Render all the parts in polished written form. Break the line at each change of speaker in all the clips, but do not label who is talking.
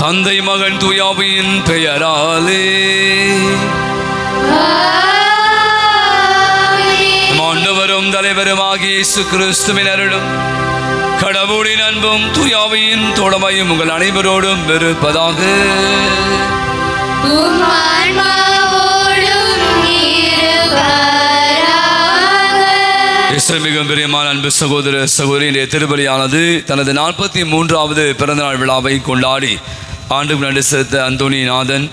தந்தை மகன் தூயாவியின் பெயராலே ஆண்டவரும் தலைவருமாகிய இயேசு கிறிஸ்துவின் அருளும் கடவுளின் அன்பும் தூயாவியின் தோழமையும் உங்கள் அனைவரோடும் இருப்பதாக. மிகவும் பிரியமான அன்பு சகோதர சகோதரியின் திருப்பலியானது தனது 43வது பிறந்தநாள் விழாவை கொண்டாடி ஆண்டுக்கு நன்றி செலுத்த அந்தோனிநாதன்,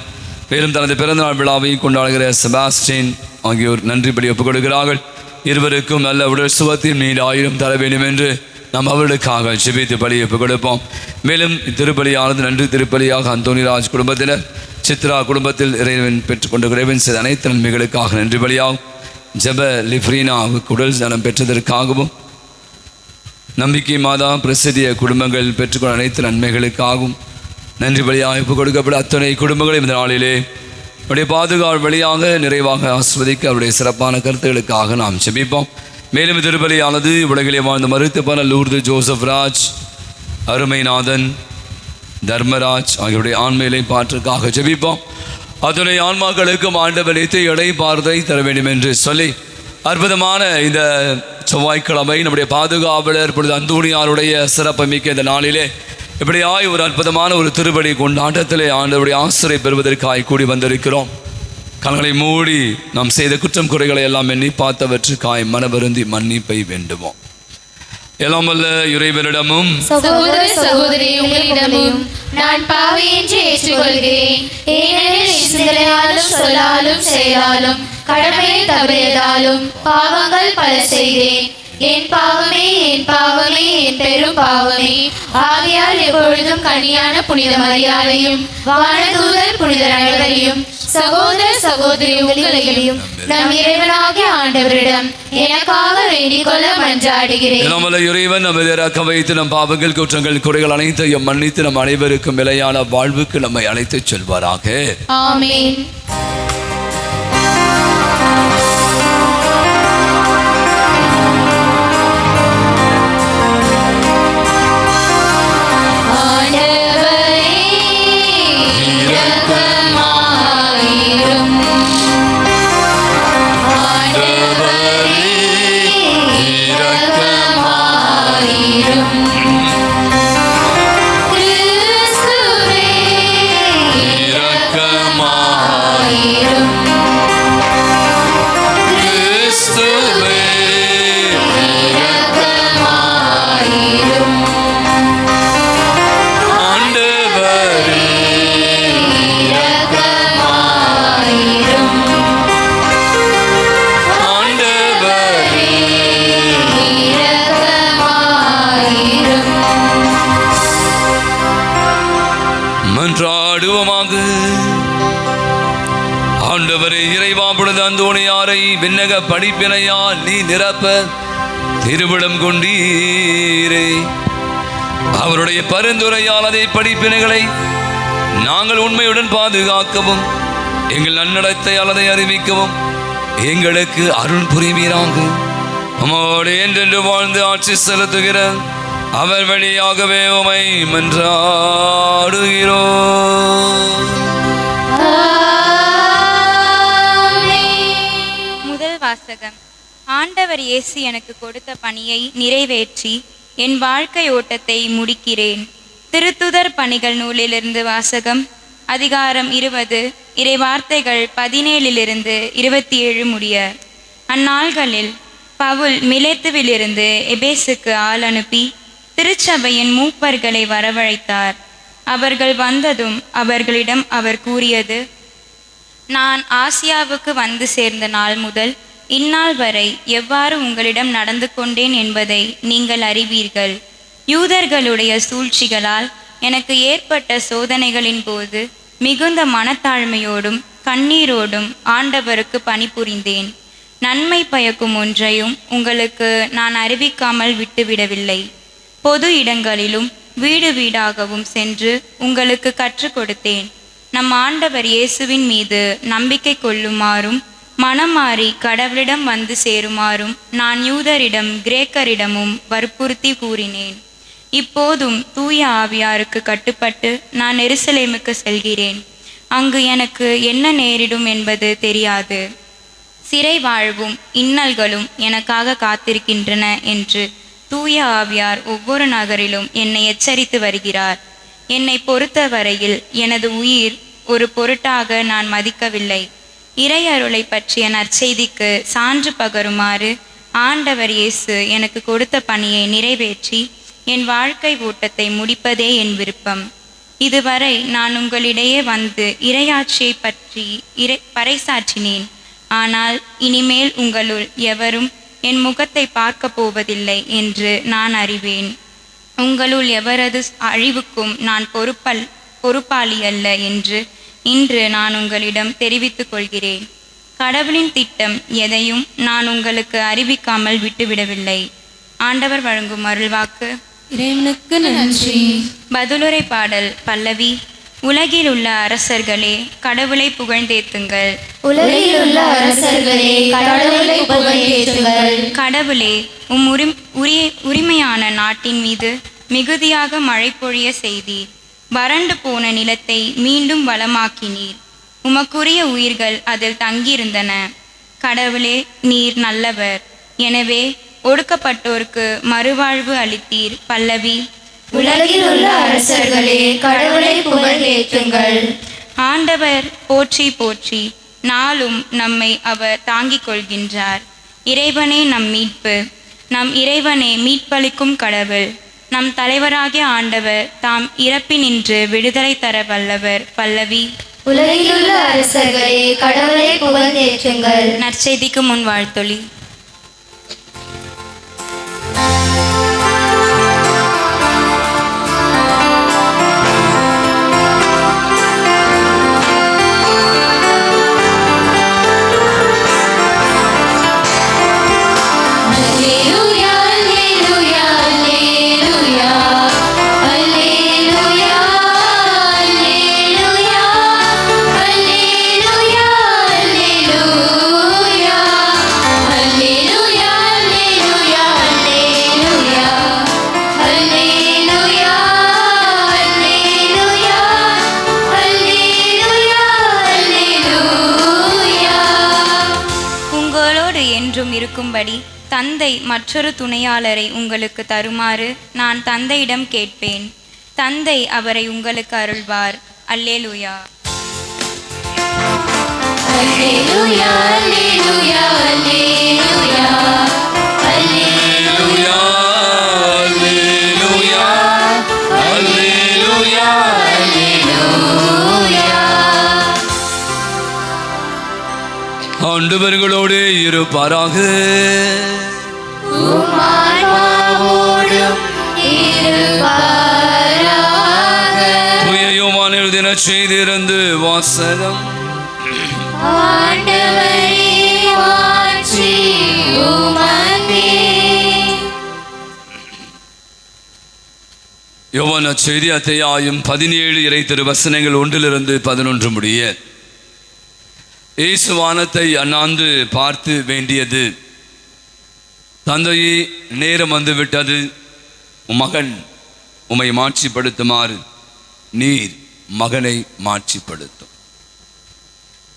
மேலும் தனது பிறந்தநாள் விழாவை கொண்டாடுகிற செபாஸ்டின் ஆகியோர் நன்றிப்படி ஒப்புக் கொடுக்கிறார்கள். இருவருக்கும் நல்ல உடல் சுகத்தின் மீது 1000 தர வேண்டும் என்று நாம் அவர்களுக்காக ஜெபித்து பலி ஒப்புக் கொடுப்போம். மேலும் இத்திருப்பலியானது நன்றி திருப்பலியாக அந்தோனிராஜ் குடும்பத்தினர், சித்ரா குடும்பத்தில் இறைவன் பெற்றுக்கொண்ட இறைவன் செய்த அனைத்து நன்மைகளுக்காக நன்றி பலியாகும். ஜெப லிஃப்ரீனாவுக்கு உடல் நலம் பெற்றதற்காகவும், நம்பிக்கை மாதா பிரசித்திய குடும்பங்கள் பெற்றுக்கொண்ட அனைத்து நன்மைகளுக்காகவும் நன்றி பலியாக ஒப்புக் கொடுக்கப்பட அத்தனை குடும்பங்களையும் இந்த நாளிலே அவருடைய பாதுகாப்பு வழியாக நிறைவாக ஆஸ்வதிக்க அவருடைய சிறப்பான கருத்துக்களுக்காக நாம் ஜெபிப்போம். மேலும் திருப்பலியானது உலகிலே வாழ்ந்த மருத்துவ லூர்து ஜோசப் ராஜ், அருமைநாதன், தர்மராஜ் ஆகியோருடைய ஆண்மையிலை பாற்றுக்காக ஜெபிப்போம். அத்துணை ஆன்மாக்களுக்கும் ஆண்டவர் நித்திய பார்வை தர வேண்டும் என்று சொல்லி அற்புதமான இந்த செவ்வாய்க்கிழமை நம்முடைய பாதுகாவலர் பொழுது அந்தோனியாருடைய சிறப்பு மிக்க இந்த நாளிலே இப்படியாய் ஒரு அற்புதமான ஒரு திருப்பலி கொண்டாட்டத்திலே ஆண்டவருடைய ஆசிரியை பெறுவதற்காய் கூடி வந்திருக்கிறோம். கண்களை மூடி நாம் செய்த குற்றம் குறைகளை எல்லாம் எண்ணி பார்த்தவற்றுக்காய் மனவருந்தி மன்னிப்பை வேண்டுவோம். எல்லாம் வல்ல இறைவனிடமும்
சகோதர சகோதரி உங்களிடமும் நான் பாவி என்று ஏற்றுக்கொள்கிறேன். ஏனெனில் சிந்தனையாலும் சொல்லாலும் செயலாலும் கடமையை தவறியதாலும் பாவங்கள் பல செய்தேன். என் பாவமே என் பாவமே என் பெரும் பாவமே. ஆகையால் எப்பொழுதும் கன்னியான புனித மரியாதையும் வானதூதர் புனிதர் அனைவரையும் சகோதர சகோதரி உங்களையும் நம் இறைவனாகிய ஆண்டவரிடம் எனக்காக வேண்டிக் கொள்ள மன்றாடுகிறேன்.
இறைவன் நம்மை இறக்க வைத்து நம் பாவங்கள் குற்றங்கள் குறைகள் அனைத்தையும் மன்னித்து நம் அனைவருக்கும் நிலையான வாழ்வுக்கு நம்மை அழைத்துச் செல்வாராக.
ஆமென்.
ஆண்டவரே இறைவா, பொழுது அந்தோனியாரை விண்ணக படிப்பினையால் நீ நிரப்ப திருவிடம் கொண்டீரே. அவருடைய பரிந்துரையால் அதே படிப்பினைகளை நாங்கள் உண்மையுடன் பாதுகாக்கவும் எங்கள் நன்னடத்தை அல்லதை அறிவிக்கவும் எங்களுக்கு அருள் புரிவீராக. அம்மோடு என்றென்று வாழ்ந்து ஆட்சி செலுத்துகிற அவர் வழியாகவே உமை மன்றாடுகிறோம்.
முதல் வாசகம். ஆண்டவர் இயேசு எனக்கு கொடுத்த பணியை நிறைவேற்றி என் வாழ்க்கை ஓட்டத்தை முடிக்கிறேன். திருத்துதர் பணிகள் நூலிலிருந்து வாசகம். அதிகாரம் 20, இறை வார்த்தைகள் 17 27 முடிய. அந்நாள்களில் பவுல் மிலேத்துவிலிருந்து எபேசுக்கு ஆள் அனுப்பி திருச்சபையின் மூப்பர்களை வரவழைத்தார். அவர்கள் வந்ததும் அவர்களிடம் அவர் கூறியது: நான் ஆசியாவுக்கு வந்து சேர்ந்த நாள் முதல் இந்நாள் வரை எவ்வாறு உங்களிடம் நடந்து கொண்டேன் என்பதை நீங்கள் அறிவீர்கள். யூதர்களுடைய சூழ்ச்சிகளால் எனக்கு ஏற்பட்ட சோதனைகளின் போது மிகுந்த மனத்தாழ்மையோடும் கண்ணீரோடும் ஆண்டவருக்கு பணிபுரிந்தேன். நன்மை பயக்கும் ஒன்றையும் உங்களுக்கு நான் அறிவிக்காமல் விட்டுவிடவில்லை. பொது இடங்களிலும் வீடு வீடாகவும் சென்று உங்களுக்கு கற்றுக் கொடுத்தேன். நம் ஆண்டவர் இயேசுவின் மீது நம்பிக்கை கொள்ளுமாறும் மனம் மாறி கடவுளிடம் வந்து சேருமாறும் நான் யூதரிடம் கிரேக்கரிடமும் வற்புறுத்தி கூறினேன். இப்போதும் தூய ஆவியாருக்கு கட்டுப்பட்டு நான் எருசலேமுக்கு செல்கிறேன். அங்கு எனக்கு என்ன நேரிடும் என்பது தெரியாது. சிறை வாழ்வும் இன்னல்களும் எனக்காக காத்திருக்கின்றன என்று தூய ஆவியார் ஒவ்வொரு நகரிலும் என்னை எச்சரித்து வருகிறார். என்னை பொறுத்தவரையில் எனது உயிர் ஒரு பொருட்டாக நான் மதிக்கவில்லை. இறையருளை பற்றிய நற்செய்திக்கு சான்று பகருமாறு ஆண்டவர் இயேசு எனக்கு கொடுத்த பணியை நிறைவேற்றி என் வாழ்க்கை ஓட்டத்தை முடிப்பதே என் விருப்பம். இதுவரை நான் உங்களிடையே வந்து இறையாட்சியை பற்றி பறைசாற்றினேன். ஆனால் இனிமேல் உங்களுள் எவரும் என் முகத்தை பார்க்க போவதில்லை என்று நான் அறிவேன். உங்களுள் எவரது அழிவுக்கும் நான் பொறுப்பாளி அல்ல என்று இன்று நான் உங்களிடம் தெரிவித்துக் கொள்கிறேன். கடவுளின் திட்டம் எதையும் நான் உங்களுக்கு அறிவிக்காமல் விட்டுவிடவில்லை. ஆண்டவர் வழங்கும் அருள்வாக்கு.
இறைவனுக்கு நன்றி.
பதிலுரை பாடல் பல்லவி. உலகில் உள்ள அரசர்களே கடவுளை புகழ்ந்தேத்துங்கள்.
உலகில் உள்ள அரசர்களே கடவுளை புகழ்ந்தேத்துங்கள்.
கடவுளே, உம் உரிமையான நாட்டின் மீது மிகுதியாக மழை பொழிய செய்தீர். வறண்டு போன நிலத்தை மீண்டும் வளமாக்கினீர். உமக்குரிய உயிர்கள் அதில் தங்கியிருந்தன. கடவுளே, நீர் நல்லவர். எனவே ஒடுக்கப்பட்டோருக்கு மறுவாழ்வு அளித்தீர். பல்லவி.
உலகில் உள்ள அரசர்களே கடவுளை புகழ்ந்தேத்துங்கள்.
ஆண்டவர் போற்றி போற்றி, நாளும் நம்மை அவர் தாங்கிக் கொள்கின்றார். இறைவனே நம் மீட்பு. நம் இறைவனே மீட்பளிக்கும் கடவுள். நம் தலைவராகிய ஆண்டவர் தாம் இறப்பினின்று விடுதலை தர வல்லவர். பல்லவி.
உலகில் உள்ள அரசர்களே கடவுளை புகழ்ந்தேத்துங்கள்.
நற்செய்திக்கு முன் வாழ்த்தொலி. இருக்கும்படி தந்தை மற்றொரு துணையாளரை உங்களுக்கு தருமாறு நான் தந்தையிடம் கேட்பேன். தந்தை அவரை உங்களுக்கு அருள்வார். அல்லேலூயா.
அல்லேலூயா அல்லேலூயா அல்லேலூயா அல்லேலூயா அல்லேலூயா அல்லேலூயா அல்லேலூயா.
ஆண்டவர்களோடு இருப்பாராக. தூய யோவான் எழுதின செய்தியிலிருந்து வாசகம். யோவான் செய்தி அத்தியாயம் 17 இறை திருவசனங்கள் 1-11 முடிய. இயேசு வானத்தை அண்ணாந்து பார்த்து வேண்டியது, தந்தையே, நேரம் வந்துவிட்டது. மகன் உம்மை மாட்சிப்படுத்துமாறு நீர் மகனை மாட்சிப்படுத்தும்.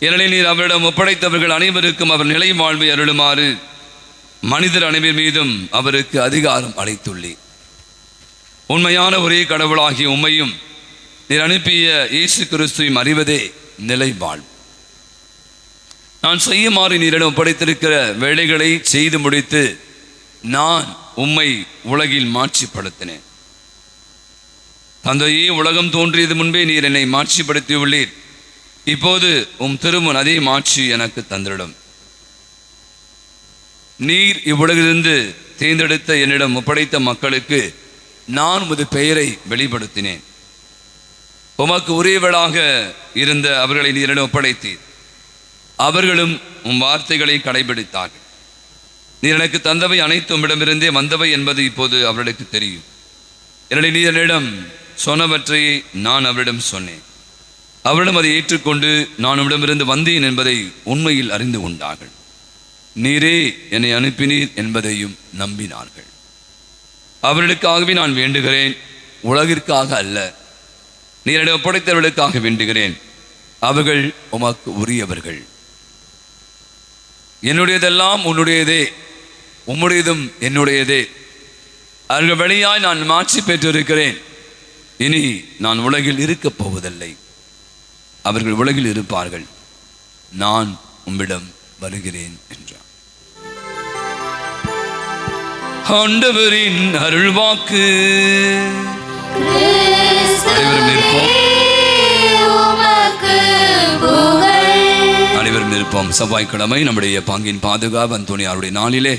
ஏனெனில் நீர் அவரிடம் ஒப்படைத்தவர்கள் அனைவருக்கும் அவர் நிலை வாழ்வை அருளுமாறு மனிதர் அனைவர் மீதும் அவருக்கு அதிகாரம் அளித்துள்ளீர். உண்மையான ஒரே கடவுளாகிய உம்மையும் நீர் அனுப்பிய இயேசு கிறிஸ்துவையும் அறிவதே நிலை வாழ்வு. நான் செய்யுமாறு நீரிடம் ஒப்படைத்திருக்கிற வேலைகளை செய்து முடித்து நான் உம்மை உலகில் மாட்சிப்படுத்தினேன். தந்தையே, உலகம் தோன்றியது முன்பே நீர் என்னை மாட்சிப்படுத்தியுள்ளீர். இப்போது உம் திருமுன் அதே மாட்சி எனக்கு தந்திடும். நீர் இவ்வுலகிலிருந்து தேர்ந்தெடுத்த என்னிடம் ஒப்படைத்த மக்களுக்கு நான் உமது பெயரை வெளிப்படுத்தினேன். உமக்கு உரியவளாக இருந்த அவர்களை நீர் என்னிடம் ஒப்படைத்தீர். அவர்களும் உம் வார்த்தைகளை கடைபிடித்தார்கள். நீர் எனக்கு தந்தவை அனைத்தும் இடமிருந்தே வந்தவை என்பது இப்போது அவர்களுக்கு தெரியும். என்னுடைய நீர் என்னிடம் சொன்னவற்றை நான் அவரிடம் சொன்னேன். அவரிடம் அதை ஏற்றுக்கொண்டு நான் உம்மிடமிருந்து வந்தேன் என்பதை உண்மையில் அறிந்து கொண்டார்கள். நீரே என்னை அனுப்பினீர் என்பதையும் நம்பினார்கள். அவர்களுக்காகவே நான் வேண்டுகிறேன், உலகிற்காக அல்ல. நீர் என்னை ஒப்படைத்தவர்களுக்காக வேண்டுகிறேன். அவர்கள் உமக்கு உரியவர்கள். என்னுடையதெல்லாம் உன்னுடையதே, உம்முடையதும் என்னுடையதே. அவர்கள் வழியாய் நான் மாற்றி பெற்றிருக்கிறேன். இனி நான் உலகில் இருக்கப் போவதில்லை. அவர்கள் உலகில் இருப்பார்கள், நான் உம்மிடம் வருகிறேன் என்றார். ஆண்டவரின் அருள்வாக்கு. அனைவரும் நிற்போம். அனைவரும் நிற்போம். செவ்வாய்க்கிழமை நம்முடைய பாங்கின் பாதுகாப்பு அந்தோணியாருடைய நாளிலே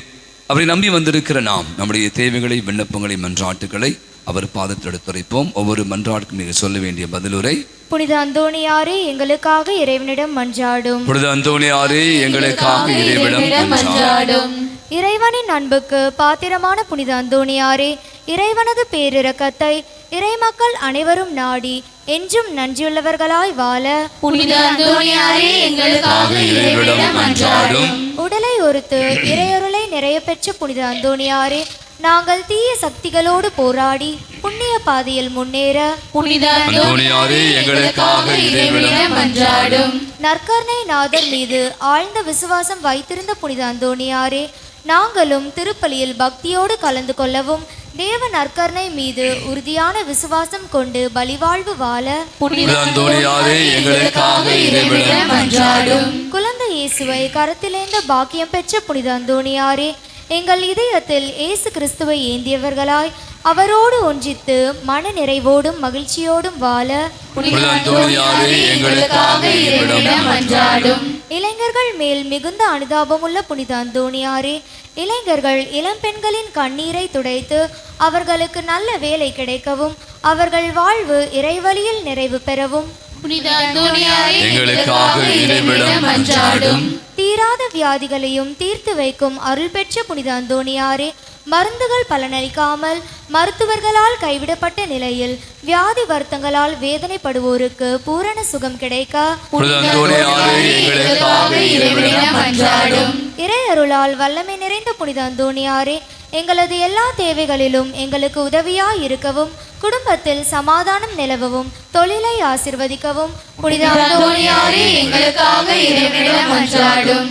அவரை நம்பி வந்திருக்கிற நாம் நம்முடைய தேவைகளை, விண்ணப்பங்களை, மன்றாட்டுகளை அவர் பாதத்தில் எடுத்துரைப்போம். ஒவ்வொரு மன்றாட்டுக்கும் நீங்கள் சொல்ல வேண்டிய பதிலுரை.
புனித அந்தோணியாரே, எங்களுக்காக இறைவனிடம் மன்றாடும்.
புனித அந்தோணியாரே, எங்களுக்காக இறைவனிடம் மன்றாடும்.
இறைவனின் அன்புக்கு பாத்திரமான புனித அந்தோணியாரே, இறைவனது பேரிரக்கத்தை இறைமக்கள் அனைவரும் நாடி என்றும் நன்றியுள்ளவர்களாய் வாழ
புனித அந்தோணியாரே, எங்களுக்காக இறைவனிடம் மன்றாடும்.
உடலை ஒருத்து இறையருளை நிறைய பெற்ற புனித அந்தோணியாரே, நாங்கள் தீய சக்திகளோடு போராடி புண்ணிய பாதையில் முன்னேற
புனித அந்தோணியாரே, எங்களுக்காக இறைவனிடம் மன்றாடும்.
நற்கருணை நாதர் மீது ஆழ்ந்த விசுவாசம் வைத்திருந்த புனித அந்தோணியாரே, நாங்களும் திருப்பலியில் பக்தியோடு கலந்து கொள்ளவும் தேவ நற்கருணை மீது உறுதியான விசுவாசம் கொண்டு பலிவாழ்வு வாழ
புனித அந்தோணியாரே, எங்களுக்காக இறைவனிடம் மன்றாடும்.
குழந்தை இயேசுவை கரத்திலேந்த பாக்கியம் பெற்ற புனித அந்தோணியாரே, எங்கள் இதயத்தில் இயேசு கிறிஸ்துவை ஏந்தியவர்களாய் அவரோடு ஒன்றித்து மன நிறைவோடும் மகிழ்ச்சியோடும் வாழ
புனித அந்தோணியாரே, எங்களுக்காக இறைவனிடம் மன்றாடும்.
இளைஞர்கள் மேல் மிகுந்த அனுதாபமுள்ள புனித அந்தோணியாரே, இளைஞர்கள் இளம்பெண்களின் கண்ணீரை துடைத்து அவர்களுக்கு நல்ல வேலை கிடைக்கவும் அவர்கள் வாழ்வு இறைவழியில் நிறைவு பெறவும்
புனித அந்தோணியாரே, எங்களுக்காக இறைவனிடம் மன்றாடும்.
தீராத வியாதிகளையும் தீர்த்து வைக்கும் அருள் பெற்ற புனித அந்தோணியாரே, மருந்துகள் பலனளிக்காமல் மருத்துவர்களால் கைவிடப்பட்ட நிலையில் வியாதி வருத்தங்களால் வேதனைப்படுவோருக்கு பூரண சுகம் கிடைக்க
புனித அந்தோணியாரே, எங்களுக்காக இறைவனிடம் மன்றாடும்.
இறை அருளால் வல்லமை நிறைந்த புனித அந்தோணியாரே, எங்களது எல்லா தேவைகளிலும் எங்களுக்கு உதவியாய் இருக்கவும் குடும்பத்தில் சமாதானம் நிலவவும் தொழிலை ஆசிர்வதிக்கவும் புனித
அந்தோணியாரே, எங்களுக்காக இறைவனிடம் மன்றாடும்.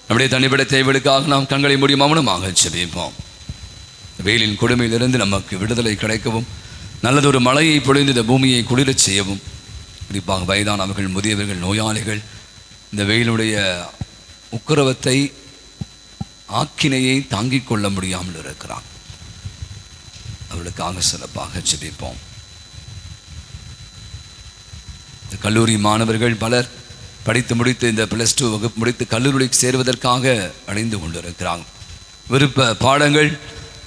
நம்முடைய தனிப்பட்ட தேவைகளுக்காக நாம் கண்களை மூடி மௌனமாக செபிப்போம். வெயிலின் கொடுமையிலிருந்து நமக்கு விடுதலை கிடைக்கவும், நல்லதொரு மழையை பொழிந்து இந்த பூமியை குளிரச் செய்யவும், குறிப்பாக வயதானவர்கள், முதியவர்கள், நோயாளிகள் இந்த வெயிலுடைய உக்கிரவத்தை, ஆக்கினையை தாங்கிக் கொள்ள முடியாமல் இருக்கிறார். அவர்களுக்காக சிறப்பாக செபிப்போம். இந்த கல்லூரி மாணவர்கள் பலர் படித்து முடித்து இந்த +2 வகுப்பு முடித்து கல்லூரிக்கு சேருவதற்காக அடைந்து கொண்டிருக்கிறாங்க. விருப்ப பாடங்கள்,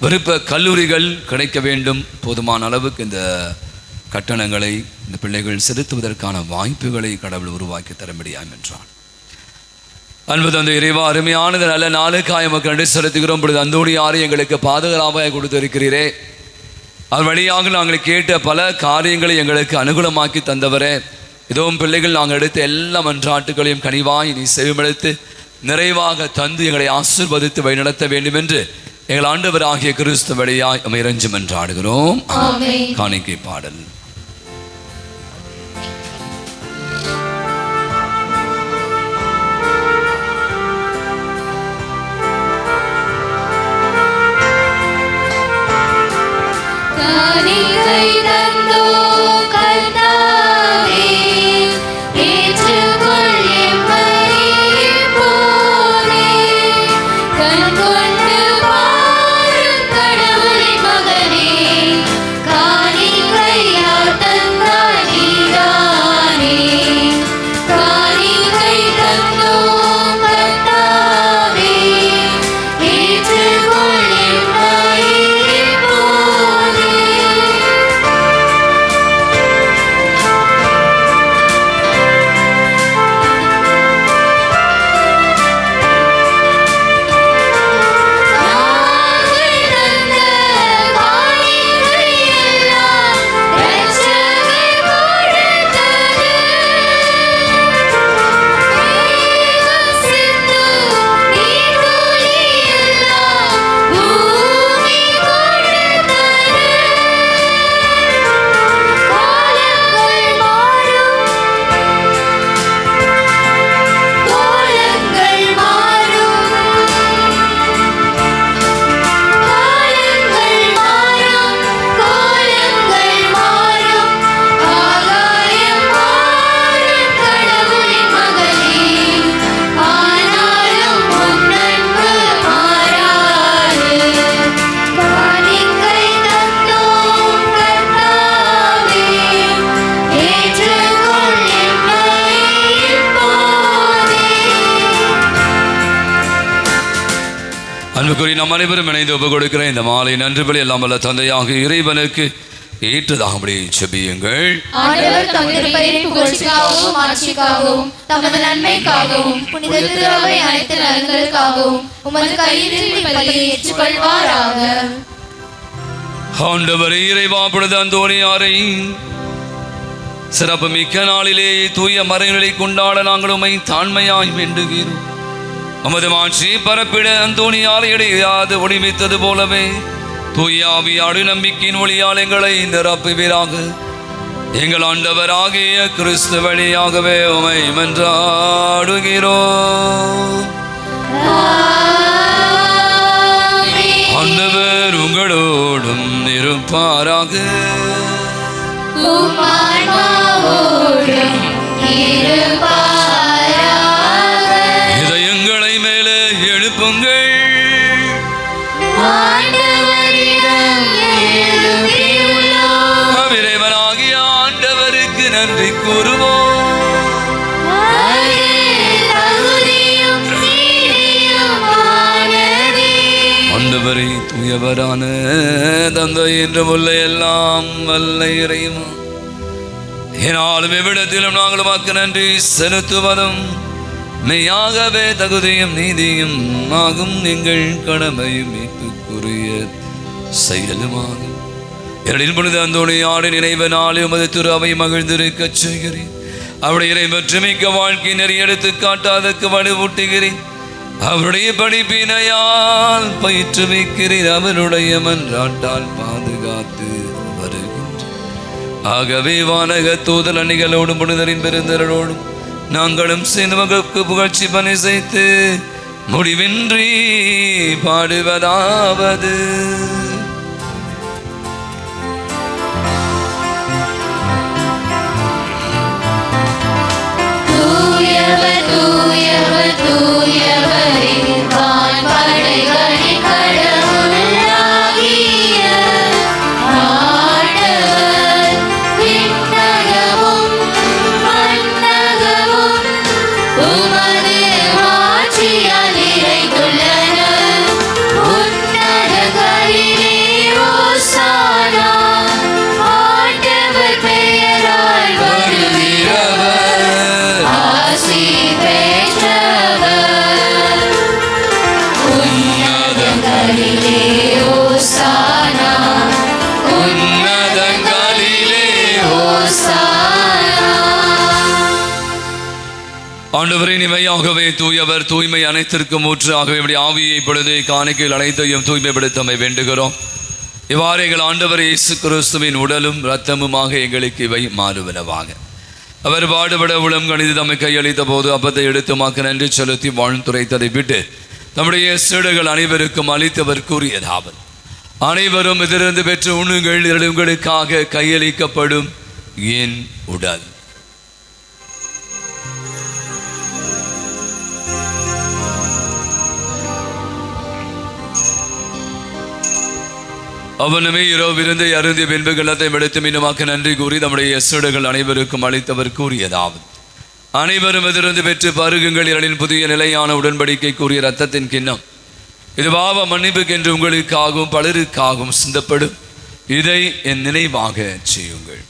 விருப்ப கல்லூரிகள் கிடைக்க வேண்டும். போதுமான அளவுக்கு இந்த கட்டணங்களை இந்த பிள்ளைகள் செலுத்துவதற்கான வாய்ப்புகளை கடவுள் உருவாக்கி தர முடியாமல் என்றான். அன்பு தந்தை இறைவா, அருமையானது நல்ல நாளுக்காய் எமக்கு நன்றி செலுத்துகிறோம். பொழுது அந்தோணியாரை எங்களுக்கு பாதுகாப்பாக கொடுத்திருக்கிறீரே, அது வழியாக நாங்கள் கேட்ட பல காரியங்களை எங்களுக்கு அனுகூலமாக்கி தந்தவரே, இதுவும் பிள்ளைகள் நாங்கள் எடுத்த எல்லா மன்றாட்டுகளையும் கனிவாய் நீ செவிமடுத்து நிறைவாக தந்து எங்களை ஆசீர்வதித்து வழிநடத்த வேண்டும் என்று எங்கள் ஆண்டவராகிய கிறிஸ்து வழியாய் இறைஞ்சி மன்றாடுகிறோம். காணிக்கை பாடல்.
காணிக்கையா
அன்புக்குரிய நம் அனைவரும் இணைந்து ஒப்பு கொடுக்கிற இந்த மாலை நன்றி பலி எல்லாம் வல்ல தந்தையாக இறைவனுக்கு ஏற்றதாகும்படி செபியுங்கள்.
ஆண்டவர் தமது பெயரின் புகழ்ச்சிக்காகவும் ஆட்சிக்காகவும் தமது நன்மைக்காகவும் புனித திருவை அனைத்து நலன்களுக்காகவும் உமது கையிலிருந்து பலியை ஏற்றுக்கொள்வாராக.
ஆண்டவரே இறைவா, புனித அந்தோனியாரை சிறப்பு மிக்க நாளிலே தூய மறைகளை கொண்டாட நாங்கள் உம்மை தாழ்மையாய் வேண்டுகிறோம். உமது மாட்சி பரப்பிட அந்தோனியாரை இடையாது ஒளிமித்தது போலவே தூய ஆவியாடு நம்பிக்கையின் ஒளியால் எங்களை நிரப்புவீராக. எங்கள் ஆண்டவராகிய கிறிஸ்து வழியாகவே உம்மை மன்றாடுகிறோம். ஆண்டவர் உங்களோடும் இருப்பாராக. இதயங்களை மேலே எழுப்புங்கள். இறைவனாகிய ஆண்டவருக்கு நன்றி கூறுவோம். ஆண்டவரை தூயவரான தந்தை என்று உள்ள எல்லாம் வல்ல இறைவா, என்னாலும் எவ்விடத்திலும் நாங்கள் உமக்கு நன்றி செலுத்துவதும் மெய்யாகவே தகுதியும் நீதியும் ஆகும். எங்கள் கடமையும் மீட்புக்குரிய செயலுமாகும். எங்களின் புனித அந்தோனியாரை நினைவு நாளை உமது திரு அவை மகிழ்ந்திருக்கச் செய்கிறேன். அவருடைய இறைவற்றுமிக்க வாழ்க்கை நெறிய எடுத்து காட்டாதற்கு வலுவூட்டுகிறேன். அவருடைய படிப்பினையால் பயிற்றுவிக்கிறேன். அவருடைய மன்றாட்டால் பாதுகாத்து வருகின்றேன். ஆகவே வானக தூதல் அணிகளோடும் புனிதரின் பெருந்தரோடும் நாங்களும் சிறுமகளுக்கு புகழ்ச்சி பணி செய்து முடிவின்றி பாடுவதாவது:
தூயவர் தூயவர் தூயவரே, வான்படைகளின் கடவுளாகிய ஆண்டவர், விண்ணகமும் மண்ணகமும் உமது மாட்சியால் நிறைந்துள்ளன. உன்னதங்களிலே ஓசானா, ஆண்டவர் பெயரால் வருகிறவர் ஆசி பெற்றவர். உன்னதங்களிலே ஓசானா,
உன்னதங்களிலே
ஓசானா.
ஆண்டவரே, நிமையாகவே தூயவர், தூய்மை அனைத்திற்கும் ஊற்றாகவே இப்படி ஆவியை பொழுது காணிக்கைகள் அனைத்தையும் தூய்மைப்படுத்தமை வேண்டுகிறோம். இவ்வாறு எங்கள் ஆண்டவர் இயேசு கிறிஸ்துவின் உடலும் இரத்தமுமாக எங்களுக்கு இவை மாறுவனவாக. அவர் பாடுபட உளம் கணிது தம்மை கையளித்த போது அப்பத்தை எடுத்து மாக்க நன்றி செலுத்தி வாழ்ந்துரைத்ததை விட்டு தம்முடைய சீடர்கள் அனைவருக்கும் அளித்தவர் கூறியதாவது: அனைவரும் இதிலிருந்து பெற்று உண்ணுங்கள், இது உங்களுக்காக கையளிக்கப்படும் என் உடல். அவனுமே இரவிருந்தை அருந்திய பின்பு கிண்ணத்தை எடுத்து மீண்டுமாக்க நன்றி கூறி நம்முடைய சீடர்கள் அனைவருக்கும் அளித்தவர் கூறியதாவது: அனைவரும் எதிர்ந்து பெற்று பருகுங்கள், இரண்டின் புதிய நிலையான உடன்படிக்கை கூறிய இரத்தத்தின் கிண்ணம். இது பாவ மன்னிப்புக்கென்று உங்களுக்காகவும் பலருக்காகவும் சிந்தப்படும். இதை என் நினைவாக செய்யுங்கள்.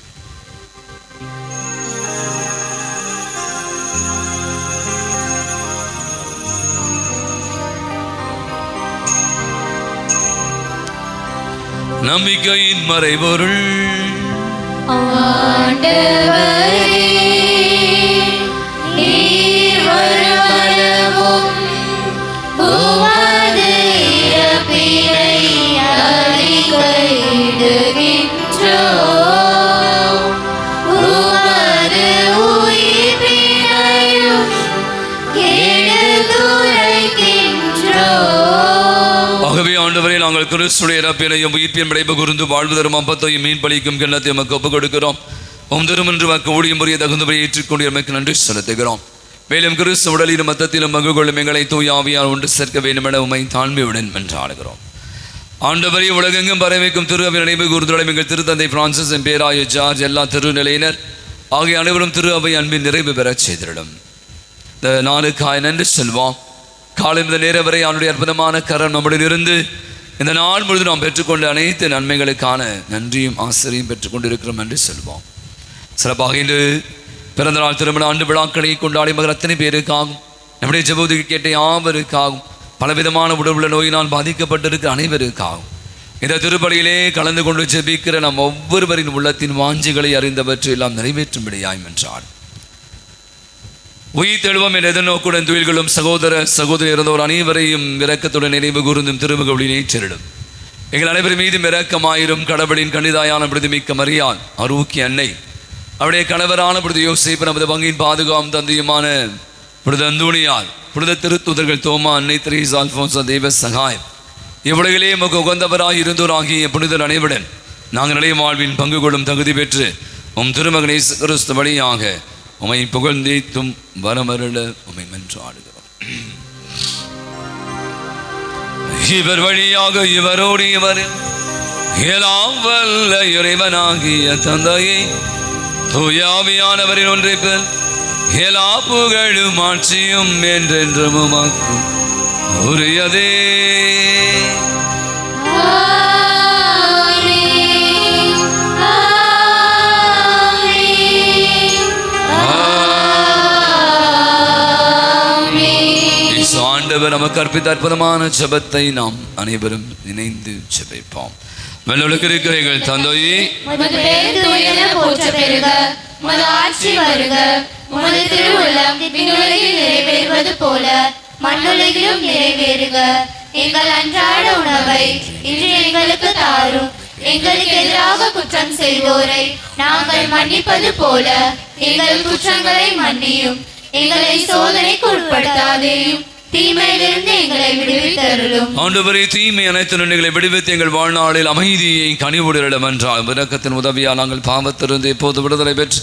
நம்பிக்கையின் மறைபொருள்.
ஆண்டவரே, நீர் வருமளவும் உமது இறப்பினை அறிக்கையிடுகின்றோம். உமது உயிர்ப்பினையும் எடுத்துரைக்கின்றோம்.
ஆகவே ஆண்டவரே, நாங்கள் கிறிஸ்துடைய இறப்பினையும் உயிர்ப்பின் விளைவு கூர்ந்து வாழ்வு தரும் அப்பத்தையும் மீன் பலிக்கும் கிண்ணத்தை எமக்கு ஒப்புக் கொடுக்கிறோம். உம் திருமன்று வாக்கு ஊழியம் முறையை தகுந்தவரை ஏற்றுக்கொண்டு எமக்கு நன்றி செலுத்துகிறோம். மேலும் கிறிஸ்து உடலிலும் மத்தத்திலும் மகிழ் கொள்ளும் எங்களை தூய் ஆவியால் ஒன்று சேர்க்க வேண்டும் என உம்மை தாழ்மையுடன் மன்றாடுகிறோம். ஆண்டவரை உலகெங்கும் பரவிக்கும் திரு அவை நினைவு கூர்ந்துள்ள எங்கள் திருத்தந்தை பிரான்சிஸ், பேராய ஜார்ஜ், எல்லா திருநிலையினர் ஆகிய அனைவரும் திரு அவை அன்பின் நிறைவு பெறச் செய்திடும். இந்த நாளுக்காய் நன்றி செல்வோம். காலை இந்த நேரம் வரை அவனுடைய அற்புதமான கரம் நம்முடன் இருந்து இந்த நாள் முழுவதும் நாம் பெற்றுக்கொண்ட அனைத்து நன்மைகளுக்கான நன்றியும் ஆசிரியும் பெற்றுக்கொண்டிருக்கிறோம் என்று சொல்வோம். சிறப்பாக இன்று பிறந்தநாள் திருமண ஆண்டு விழாக்களை கொண்டாடி மகன் அத்தனை பேருக்காகும், நம்முடைய ஜெபத்துக்கு கேட்ட யாவருக்காகும், பலவிதமான உடலுள்ள நோயினால் பாதிக்கப்பட்டிருக்கிற அனைவருக்காகும் இந்த திருப்பலியிலே கலந்து கொண்டு ஜெபிக்கிற நம் ஒவ்வொருவரின் உள்ளத்தின் வாஞ்சிகளை அறிந்தவற்றை எல்லாம் நிறைவேற்றும்படியாய் என்றார். உயிர் தெழுவம் என்ற எதிர்நோக்குடன் துயில்களும் சகோதர சகோதரி இருந்தோர் அனைவரையும் இரக்கத்துடன் நினைவு கூர்ந்தும் திருமுகவழியினை செல்லும். எங்கள் அனைவரும் மீதும் இரக்கமாயிரும். கடவுளின் கணிதாயான பிரதிமிக்க மரியாள் ஆரோக்கிய அன்னை, அவருடைய கணவரான புனித யோசேப்பு, நமது பங்கின் பாதுகாம் தந்தையுமான புனித அந்தோணியார், புனித திருத்தூதர்கள் தோமா, அன்னை தெரேசா, அல்போன்சா, தெய்வ சகாயம், இவ்வுலகிலே நமக்கு உகந்தவராய் இருந்தோர் ஆகிய புனிதர் அனைவருடன் நாங்கள் நிலைய வாழ்வின் பங்கு கொள்ளும் தகுதி பெற்று உம் திருமகன் இயேசு கிறிஸ்து வழியாக உமை புகழ்ந்தேத்தும் வரமருள உமை மன்றாடுகிறோம். இவர் வழியாக இவரோடு இவர் எல்லாம் வல்ல இறைவனாகிய தந்தையை தூயாவியானவரின் ஒன்றைப்பில் எல்லா புகழும் ஆட்சியும் என்றென்றும் உமக்கும் உரியதே. ஆண்டவர் நமக்கு அர்ப்பித்த அற்புதமான ஜெபத்தை நாம் அனைவரும் இணைந்து ஜெபிப்போம். விண்ணுலகில் இருக்கிற எங்கள் தந்தையே,
உமது பெயர் தூயென போற்ற பெறுக, உமது ஆட்சி வருக, உமது திருவுள்ளம் விண்ணுலகில் நிறைவேறுவது போல மண்ணுலகிலும் நிறைவேறுக. எங்கள் அன்றாட உணவை இன்று எங்களுக்கு தாரும். எங்களுக்கு எதிராக குற்றம் செய்தோரை நாங்கள் மன்னிப்பது போல எங்கள் குற்றங்களை மன்னியும். எங்களை சோதனைக்கு உட்படுத்தாதேயும், தீமையிலிருந்து எங்களை விடுவித்தருளும்.
ஆண்டவரே, தீமை அனைத்து நன்மைகளை விடுவித்து எங்கள் வாழ்நாளில் அமைதியை கனிவுடன் என்றால் இரக்கத்தின் உதவியால் நாங்கள் பாவத்திலிருந்து எப்போது விடுதலை பெற்று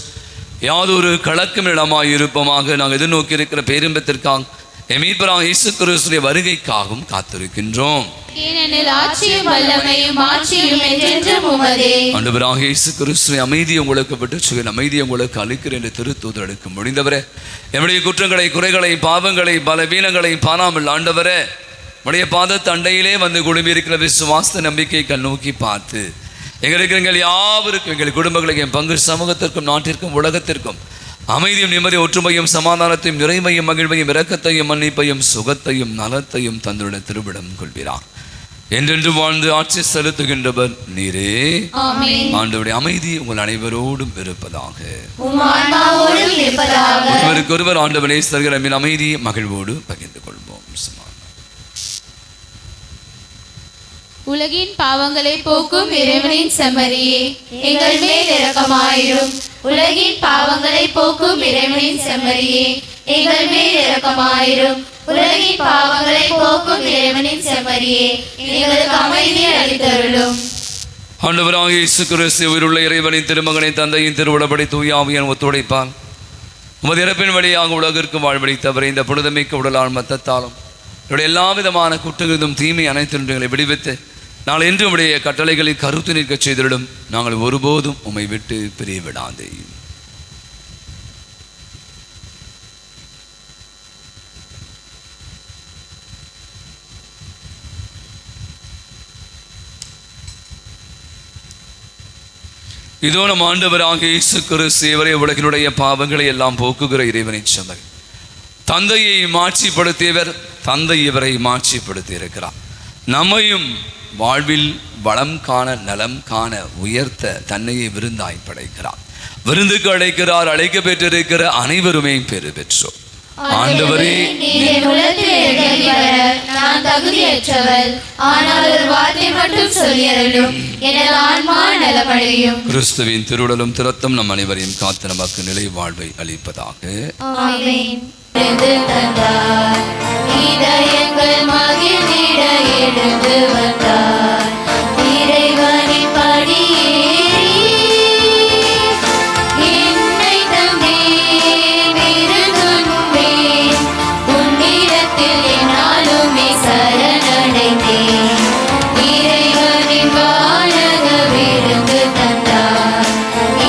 யாதொரு கலக்கம் இடமாய் இருப்போமாக நாங்கள் எதிர்நோக்கி இருக்கிற பேரின்பத்திற்காக எமீட்பராகிய இயேசு கிறிஸ்துவின் வருகைக்காகவும் காத்திருக்கின்றோம்.
ஏனெனில் ஆட்சியும் வல்லமையும் மாட்சியும் என்றென்றும் உமதே.
ஆண்டவராகிய இயேசு கிறிஸ்துவின் அமைதி உங்களுக்கு விட்டு அமைதி உங்களுக்கு அளிக்கிறேன் என்று திருத்தூதருக்கு முடிந்தவரே, என்னுடைய குற்றங்களை, குறைகளை, பாவங்களை, பலவீனங்களை பாராமல் ஆண்டவரே உடைய பாதத்து அண்டையிலே வந்து குழுமி இருக்கிற விசுவாச நம்பிக்கை கண்ணோக்கி பார்த்து எங்கள் யாவருக்கும், எங்கள் குடும்பங்களுக்கு, என் பங்கு சமூகத்திற்கும், நாட்டிற்கும், உலகத்திற்கும் அமைதியும், நிம்மதி, ஒற்றுமையும், சமாதானத்தையும், நிறைவையும், மகிழ்வையும், இரக்கத்தையும், மன்னிப்பையும், சுகத்தையும், நலத்தையும் தந்துள்ள திருவிடம் கொள்கிறார். என்றென்று வாழ்ந்து ஆட்சி செலுத்துகின்றவர் நீரே. ஆண்டவருடைய அமைதி உங்கள் அனைவரோடும் இருப்பதாக. ஒருவருக்கு ஒருவர் ஆண்டவரை தருகிற அமைதியை மகிழ்வோடு பகிர்ந்து கொள்வோம்.
உலகின் பாவங்களை போக்கும் இறைவனின் செம்மறியே, எங்கள் மேல் இரக்கமாயிரும். உலகின் பாவங்களை போக்கும் இறைவனின் செம்மறியே, எங்கள் மேல் இரக்கமாயிரும். உலகின் பாவங்களை போக்கும் இறைவனின் செம்மறியே, எங்களுக்கு அமைதியை அளித்தருளும்.
ஆண்டவராகிய இயேசு கிறிஸ்து உயிருள்ள இறைவனின் திருமகனை தந்தையின் திருவுளப்படி தூய ஆவியால் ஒத்துழைப்பான் உமது இறப்பின் வழியாக உலகிற்கு வாழ்வளித்தவரை இந்த புனிதமிக்க உடலால் மத்தத்தாலும் எல்லா விதமான குற்றங்களும் தீமை அனைத்து விடுவித்து நாங்கள் என்று உடைய கட்டளைகளில் கருத்து நிற்க செய்திடும். நாங்கள் ஒருபோதும் உம்மை விட்டு பிரிய விடாதே. இதோ நம் ஆண்டவராகிய இயேசு கிறிஸ்து இவரே உலகினுடைய பாவங்களை எல்லாம் போக்குகிற இறைவனை சொன்னார். தந்தையை மாட்சிப்படுத்தியவர், தந்தை இவரை மாட்சிப்படுத்தி இருக்கிறார். நம்மையும் வாழ்வில் வளம் காண, நலம் காண உயர்த்த தன்னையை விருந்தாய் படைக்கிறார். விருந்துக்கு அழைக்கிறார். அழைக்க பெற்றிருக்கிற அனைவருமே பெறு பெற்றோம். ஆண்டவரே,
நான் தகுதியற்றவள், ஆனால் ஒரு வார்த்தை மட்டும் சொல்லியருளும், எனது ஆன்மா நலமடையும்.
கிறிஸ்துவின் திருவுடலும் திரத்தம் நம் அனைவரையும் காத்து நமக்கு நிலை வாழ்வை அளிப்பதாக.
ஆமென். இதயங்கள் மகிழ்ந்திட எழுந்து வந்தார் இறைவனின் படியேறி, என்னை தந்தே விருதுண்பேன், உன்னிடத்தில் என்னாலுமே சரணடைந்தேன். இறைவனின் வானக விருந்து தந்தார்,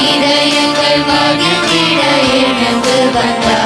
இதயங்கள் மகிழ்ந்திட எழுந்து வந்தார்.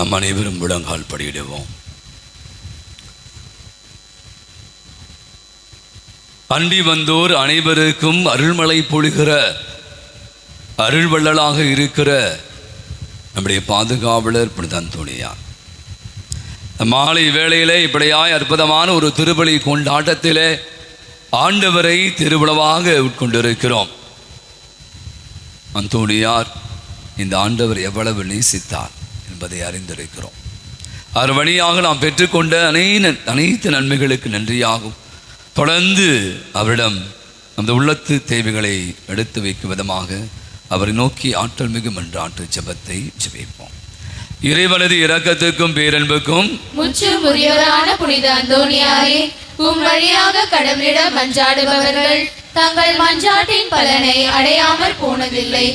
நாம் அனைவரும் முழங்கால் படியிடுவோம். அண்டி வந்தோர் அனைவருக்கும் அருள்மழை பொழிகிற அருள்வள்ளலாக இருக்கிற நம்முடைய பாதுகாவலர் புனித அந்தோணியார் மாலை வேளையிலே இப்படியாய் அற்புதமான ஒரு திருப்பலி கொண்டாட்டத்திலே ஆண்டவரை திருவிழாவாக உட்கொண்டிருக்கிறோம். அந்தோணியார் இந்த ஆண்டவர் எவ்வளவு நேசித்தார் என்பதை அறிந்திருக்கிறோம். அவர் வழியாக நாம் பெற்றுக்கொண்ட அனைத்து நன்மைகளுக்கு நன்றியாகும். தொடர்ந்து அவரிடம் அந்த உள்ளத்து தேவைகளை எடுத்து வைக்கும் விதமாக அவரை நோக்கி ஆற்றல் மிகு மன்றாட்டு ஜெபத்தை ஜெபிப்போம். இறைவனது இரக்கத்துக்கும் பேரன்புக்கும்
முற்றும் உரியவரான புனித அந்தோணியாரே, உம் வழியாக கடவுளிடம் மன்றாடுபவர்கள் தங்கள் மன்றாட்டின் பலனை அடையாமற் போனதில்லை.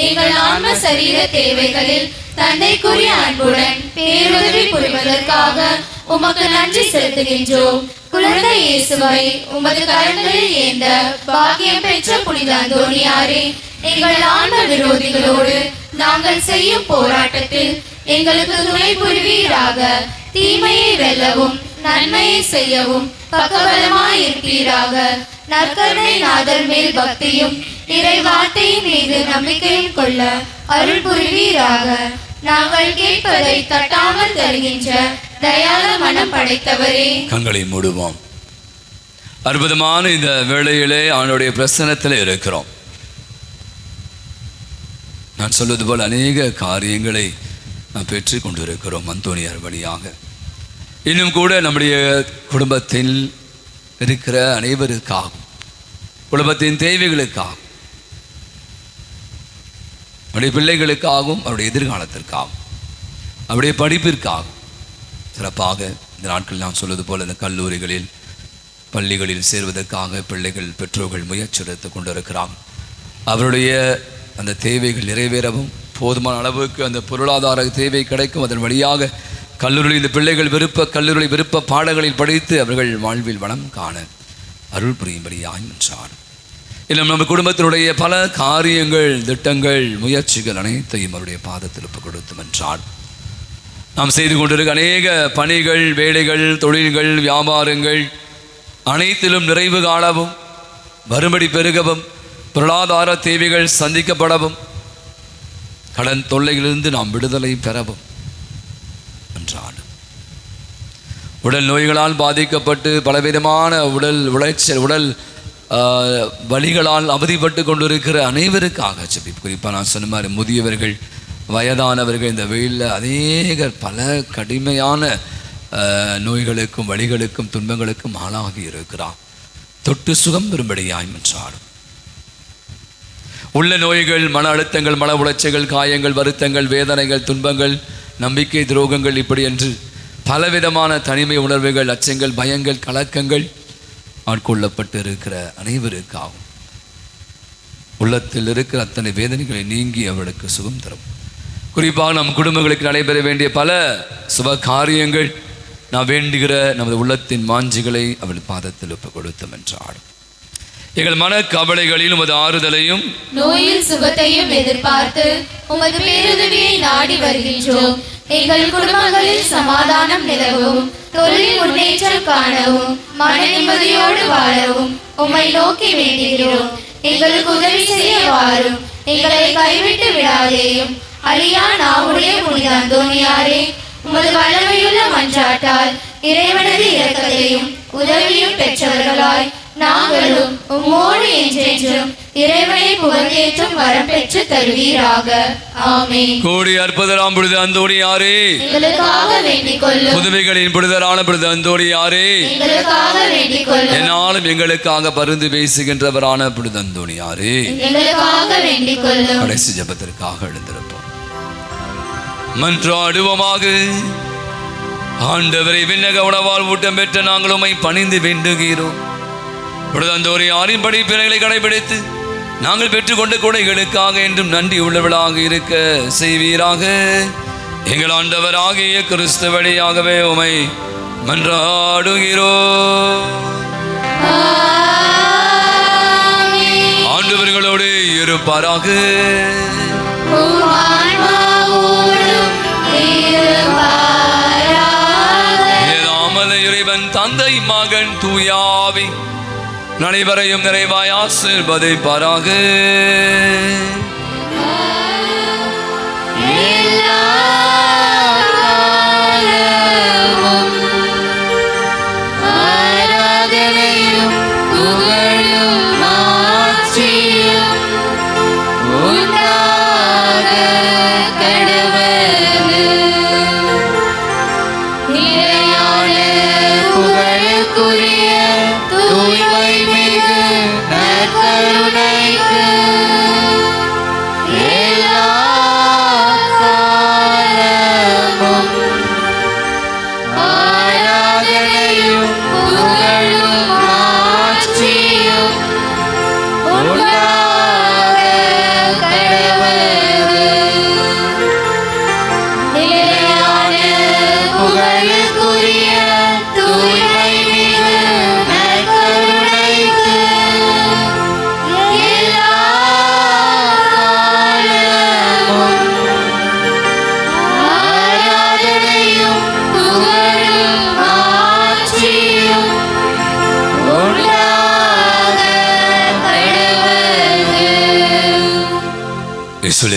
எங்கள் ஆன்ம சரீர தேவைகளில் தந்தைக்குரிய அன்புடன் பேருதவி புரிவதற்காக உமக்கு நன்றி செலுத்துகின்றோம். குழந்தை இயேசுவை உமது கரங்களில் ஏந்த பாக்கியம் பெற்ற புனித அந்தோணியாரே, எங்கள் ஆன்ம விரோதிகளோடு நாங்கள் செய்யும் போராட்டத்தில் எங்களுக்கு துணை புரிவீராக. தீமையை வெல்லவும் நன்மையை செய்யவும் பக்கபலமாய் இருப்பீராக. நற்கருணை நாதர் மேல் பக்தியும் இறை வார்த்தையின் மீது நம்பிக்கையும் கொள்ள அருள் புரிவீராக. நாங்கள் கேட்பதை தட்டாமல் தருகின்ற தயால மனம் படைத்தவரே.
கண்களை மூடுவோம். அற்புதமான இந்த வேளையிலே அவனுடைய பிரசன்னத்தில் இருக்கிறோம். நான் சொல்வது போல் அநேக காரியங்களை நாம் பெற்று கொண்டிருக்கிறோம் அந்தோணியார் வழியாக. இன்னும் கூட நம்முடைய குடும்பத்தில் இருக்கிற அனைவருக்காகவும், குடும்பத்தின் தேவைகளுக்காகவும், அவருடைய பிள்ளைகளுக்காகவும், அவருடைய எதிர்காலத்திற்காகவும், அவருடைய படிப்பிற்காகவும் சிறப்பாக இந்த நாட்களில் நான் சொல்வது போல் இந்த கல்லூரிகளில் பள்ளிகளில் சேர்வதற்காக பிள்ளைகள் பெற்றோர்கள் முயற்சி எடுத்து கொண்டிருக்கிறாங்க. அவருடைய அந்த தேவைகள் நிறைவேறவும், போதுமான அளவுக்கு அந்த பொருளாதார தேவை கிடைக்கும், அதன் வழியாக கல்லூரியில் இந்த பிள்ளைகள் கல்லூரி விருப்ப பாடங்களில் படித்து அவர்கள் வாழ்வில் வளம் காண அருள் புரியும்படியாய் என்றார். இன்னும் நம்ம குடும்பத்தினுடைய பல காரியங்கள், திட்டங்கள், முயற்சிகள் அனைத்தையும் அவருடைய பாதத்தில் ஒப்புக் கொடுத்து என்றார். நாம் செய்து கொண்டிருக்க அநேக பணிகள், வேலைகள், தொழில்கள், வியாபாரங்கள் அனைத்திலும் நிறைவு காணவும், மறுபடி பெருகவும், பொருளாதார தேவைகள் சந்திக்கப்படவும், கடன் தொல்லையிலிருந்து நாம் விடுதலை பெறவும் என்றார். உடல் நோய்களால் பாதிக்கப்பட்டு பலவிதமான உடல் உளைச்சல், உடல் வலிகளால் அவதிப்பட்டு கொண்டிருக்கிற அனைவருக்காக ஜெபி. குறிப்பாக நான் சொன்ன மாதிரி முதியவர்கள், வயதானவர்கள், இந்த வெயிலில் அநேக பல கடுமையான நோய்களுக்கும் வலிகளுக்கும் துன்பங்களுக்கும் ஆளாகி இருக்கிறார். தொட்டு சுகம் பெறும்படியாய் என்றார். உள்ள நோய்கள், மன அழுத்தங்கள், மன உளைச்சல்கள், காயங்கள், வருத்தங்கள், வேதனைகள், துன்பங்கள், நம்பிக்கை துரோகங்கள், இப்படி என்று பலவிதமான தனிமை உணர்வுகள், அச்சங்கள், பயங்கள், கலக்கங்கள் ஆட்கொள்ளப்பட்டு இருக்கிற அனைவருக்காகவும் உள்ளத்தில் இருக்கிற அத்தனை வேதனைகளை நீங்கி அவர்களுக்கு சுகம் தரும். குறிப்பாக நம் குடும்பங்களுக்கு நடைபெற வேண்டிய பல சுப காரியங்கள், நாம் வேண்டுகிற நமது உள்ளத்தின் மாஞ்சிகளை அவள் பாதத்தில் ஒப்புக் கொடுத்தோம் என்றார். எங்கள் மன கவலைகளில் உமது ஆறுதலையும்
நோயில் சுகத்தையும் எதிர்பார்த்து உமது பேருதவியை நாடி வருகின்றோம். எங்கள் குடும்பங்களில் சமாதானம் நிலவும், தொழில் முன்னேற்றம் காணவும், மன நிம்மதியோடு வாழவும் உம்மை நோக்கி வேண்டுகிறோம். எங்களுக்கு உதவி செய்ய வாரும், எங்களை கைவிட்டு விடாதேயும். அழியா நாவுடைய புனித அந்தோணியாரே, உமது வல்லமையுள்ள மன்றாட்டால் இறைவனது இரக்கத்தையும் உதவியும் பெற்றவர்களாய் நாங்களும் உம்மோடு என்றென்றும் இறைவனை புகழ்ந்தேற்றும் வரம் பெற்று தருவீராக. ஆமென்.
கோடி அற்புதராம் புனித அந்தோணியாரே,
எங்களுக்காக வேண்டிக் கொள்ளும்.
புதுமைகளின் புனிதரான புனித அந்தோணியாரே,
எங்களுக்காக வேண்டிக் கொள்ளும்.
என்னாலும் எங்களுக்காக பரிந்து பேசுகின்றவரான புனித அந்தோணியாரே,
எங்களுக்காக வேண்டிக் கொள்ளும்.
கடைசி ஜெபத்திற்காக எழுந்திருப்போம். மன்றாடுவோமாக. ஆண்டவரை விண்ணக உணவால் ஊட்டம் பெற்ற நாங்கள் உம்மை பணிந்து வேண்டுகிறோம். புனித அந்தோணியாரின் படிப்பினைகளை கடைபிடித்து நாங்கள் பெற்றுக்கொண்ட கொடைகளுக்காக என்றும் நன்றி உள்ளவளாக இருக்க செய்வீராக. எங்கள் ஆண்டவராகிய கிறிஸ்து வழியாகவே உம்மை மன்றாடுகிறோம். ஆண்டவர்களோடு இருப்பாராக.
உம் ஆன்மாவோடும் இருப்பாராக.
தந்தை மகன் தூயாவி அனைவரையும் நிறைவாய் ஆசீர்வதிப்பாராக.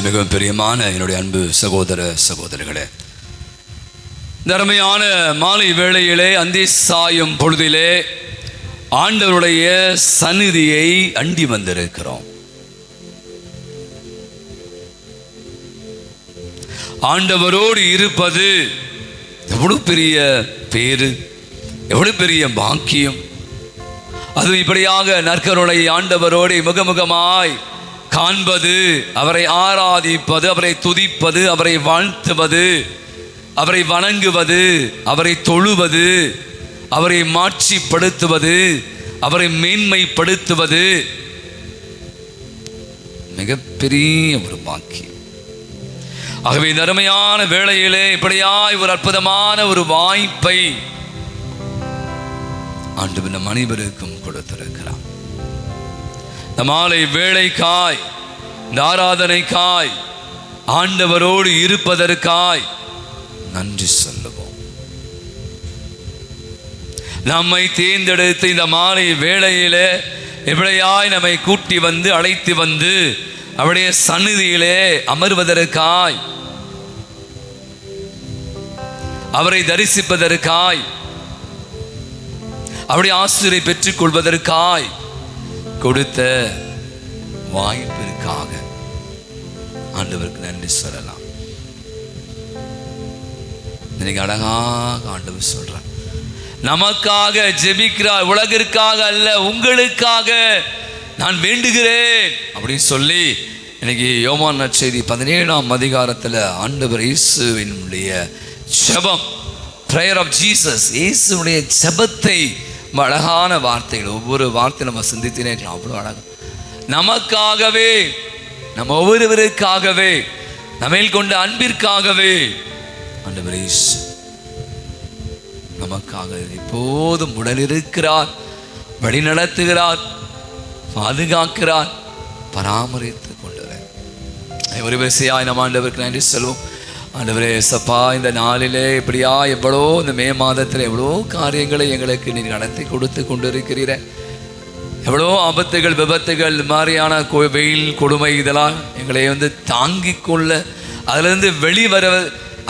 மிகவும் பிரியமான என்னுடைய அன்பு சகோதர சகோதரிகளே, தர்மையான மாலை வேளையிலே அந்தி சாயும் பொழுதிலே ஆண்டவருடைய சந்நிதியை அண்டி வந்திருக்கிறோம். ஆண்டவரோடு இருப்பது எவ்வளவு பெரிய பேரு, எவ்வளவு பெரிய பாக்கியம். அது இப்படியாக நற்கருணை ஆண்டவரோடு முகமுகமாய் காண்பது, அவரை ஆராதிப்பது, அவரை துதிப்பது, அவரை வாழ்த்துவது, அவரை வணங்குவது, அவரை தொழுவது, அவரை மாட்சிப்படுத்துவது, அவரை மேன்மைப்படுத்துவது மிகப்பெரிய ஒரு பாக்கியம். ஆகவே இந்த அருமையான வேளையிலே இப்படியாய் ஒரு அற்புதமான ஒரு வாய்ப்பை ஆண்டவர் நம் அனைவருக்கும் கொடுத்திருக்கிறார். இந்த மாலை வேளைக்காய், இந்த ஆராதனைக்காய், ஆண்டவரோடு இருப்பதற்காய் நன்றி சொல்லுவோம். நம்மை தேர்ந்தெடுத்து இந்த மாலை வேளையிலே எப்படியாய் நம்மை கூட்டி வந்து அழைத்து வந்து அவருடைய சந்நிதியிலே அமர்வதற்காய், அவரை தரிசிப்பதற்காய், அவருடைய ஆசீர்வாதத்தை பெற்றுக் கொள்வதற்காய் கொடுத்த வாய்ப்பிற்காக ஆண்டவருக்கு நன்றி சொல்லலாம். இன்னைக்கு அழகாக ஆண்டவர் சொல்றார், நமக்காக ஜெபிக்கிறார், உலகிற்காக அல்ல உங்களுக்காக நான் வேண்டுகிறேன் அப்படின்னு சொல்லி இன்னைக்கு யோவான் நற்செய்தி 17ஆம் அதிகாரத்தில் ஆண்டவர் இயேசுவினுடைய ஜெபம், பிரேயர் ஆஃப் ஜீசஸ், இயேசுடைய ஜெபத்தை அழகான வார்த்தைகள், ஒவ்வொரு வார்த்தை நம்ம சிந்தித்தினே இருக்கலாம். அவ்வளோ அழகாக நமக்காகவே, நம்ம ஒவ்வொருவருக்காகவே, நம்மேல் கொண்ட அன்பிற்காகவே ஆண்டவர் இயேசு நமக்காக எப்போதும் உடனிருக்கிறார், வழி நடத்துகிறார், பாதுகாக்கிறார், பராமரித்து கொண்டிருக்கிறார். ஒரு விசையாய் நம்ம ஆண்டவருக்கு நன்றி சொல்வோம். ஆண்டவரே சப்பா, இந்த நாளிலே இப்படியா எவ்வளோ, இந்த மே மாதத்தில் எவ்வளோ காரியங்களை எங்களுக்கு நீர் நடத்தி கொடுத்து கொண்டிருக்கிறீர. எவ்வளோ ஆபத்துகள், விபத்துகள், இந்த மாதிரியான வெயில் கொடுமை இதெல்லாம் எங்களை தாங்கிக் கொள்ள, அதிலிருந்து வெளிவர,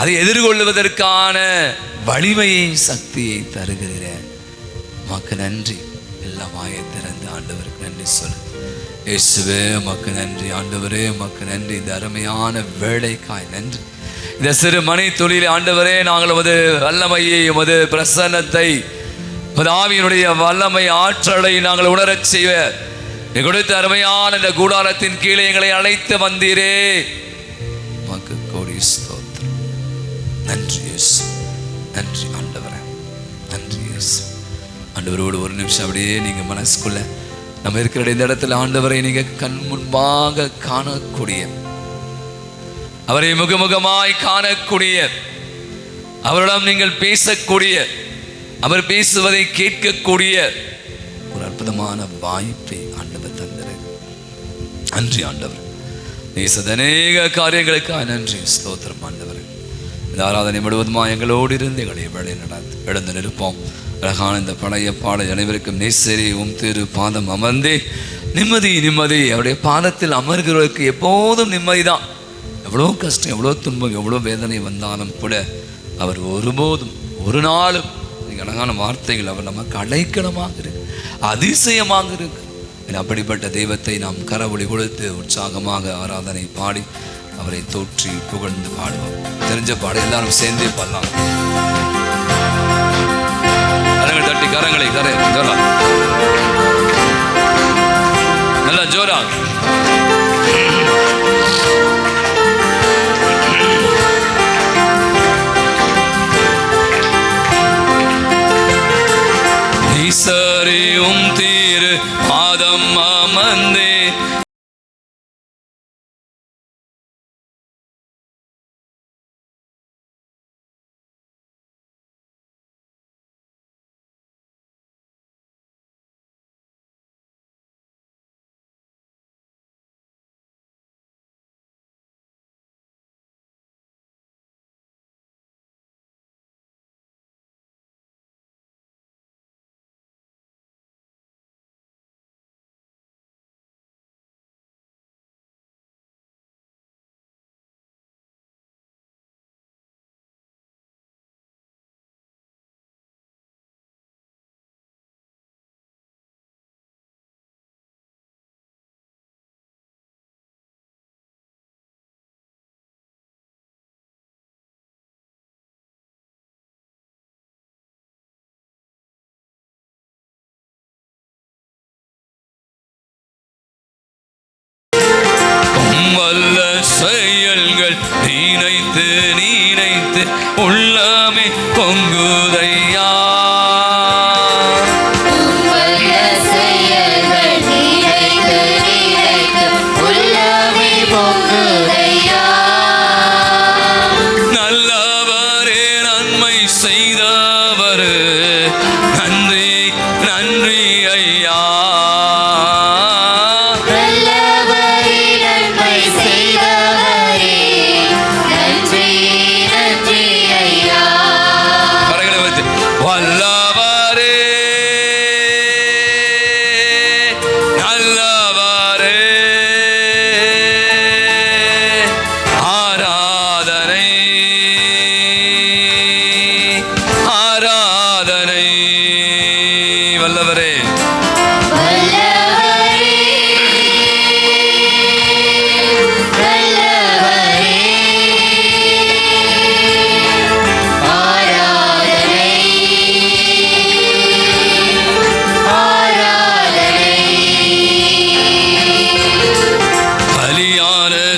அதை எதிர்கொள்வதற்கான வலிமையை, சக்தியை தருகிறீர. உமக்கு நன்றி. எல்லாம் வாயை திறந்து ஆண்டவருக்கு நன்றி சொல்லு. இயேசுவே உமக்கு நன்றி. ஆண்டவரே உமக்கு நன்றி. இந்த அருமையான வேளைக்காய் நன்றி. இந்த சிறு மணி தொழிலை ஆண்டவரே, நாங்கள் உமது வல்லமையை, உமது பிரசன்னத்தை, உமது ஆவியினுடைய வல்லமை, ஆற்றலை நாங்கள் உணரச் செய்வ கொடுத்த அருமையான இந்த கூடாரத்தின் கீழே எங்களை அழைத்து வந்தீரே. உமக்கு கோடி ஸ்தோத்திரம். நன்றி இயேசு, நன்றி ஆண்டவரே, நன்றி இயேசு. ஆண்டவரோடு ஒரு நிமிஷம் அப்படியே நீங்கள் மனசுக்குள்ள நம்ம இருக்கிற இந்த இடத்துல ஆண்டவரை நீங்கள் கண் முன்பாக காணக்கூடிய, அவரை முகமுகமாய் காணக்கூடிய, அவரிடம் நீங்கள் பேசக்கூடிய, அவர் பேசுவதை கேட்கக்கூடிய ஒரு அற்புதமான வாய்ப்பை ஆண்டவர் தந்தார். நன்றி ஆண்டவர். நேச அநேக காரியங்களுக்காக நன்றி, ஸ்தோத்திரம் ஆண்டவர். இந்த ஆராதனை முழுவதுமா எங்களோடு இருந்து எங்களை வழி நடந்து எழுந்து நிற்போம். அழகான இந்த பழைய பாடல் அனைவருக்கும் நேசரே உம் திரு பாதம் அமர்ந்தே நிம்மதி நிம்மதி. அவருடைய பாதத்தில் அமர்கிறவருக்கு எப்போதும் நிம்மதி தான். எவ்வளோ கஷ்டம், எவ்வளோ துன்பம், எவ்வளோ வேதனை வந்தாலும் கூட அவர் ஒருபோதும் ஒரு நாளும் அழகான வார்த்தைகள் அவர் நமக்கு அடைக்கலமாக இருக்கு, அதிசயமாக இருக்கு. அப்படிப்பட்ட தெய்வத்தை நாம் கரவொலி கொடுத்து உற்சாகமாக ஆராதனை பாடி அவரை தோற்றி புகழ்ந்து பாடுவோம். தெரிஞ்ச பாட எல்லாரும் சேர்ந்தே பாடலாம். கரங்களை தட்டி கரங்களை ஜோரா, நல்லா ஜோரா. நீசரியும் தீரு பாதம் அமர்ந்தே வல்ல செயல்கள் நினைத்து நினைத்து உள்ளமே பொங்குதையா. நல்லவரே நன்மை செய்தவர் நன்றி நன்றி ஐயா.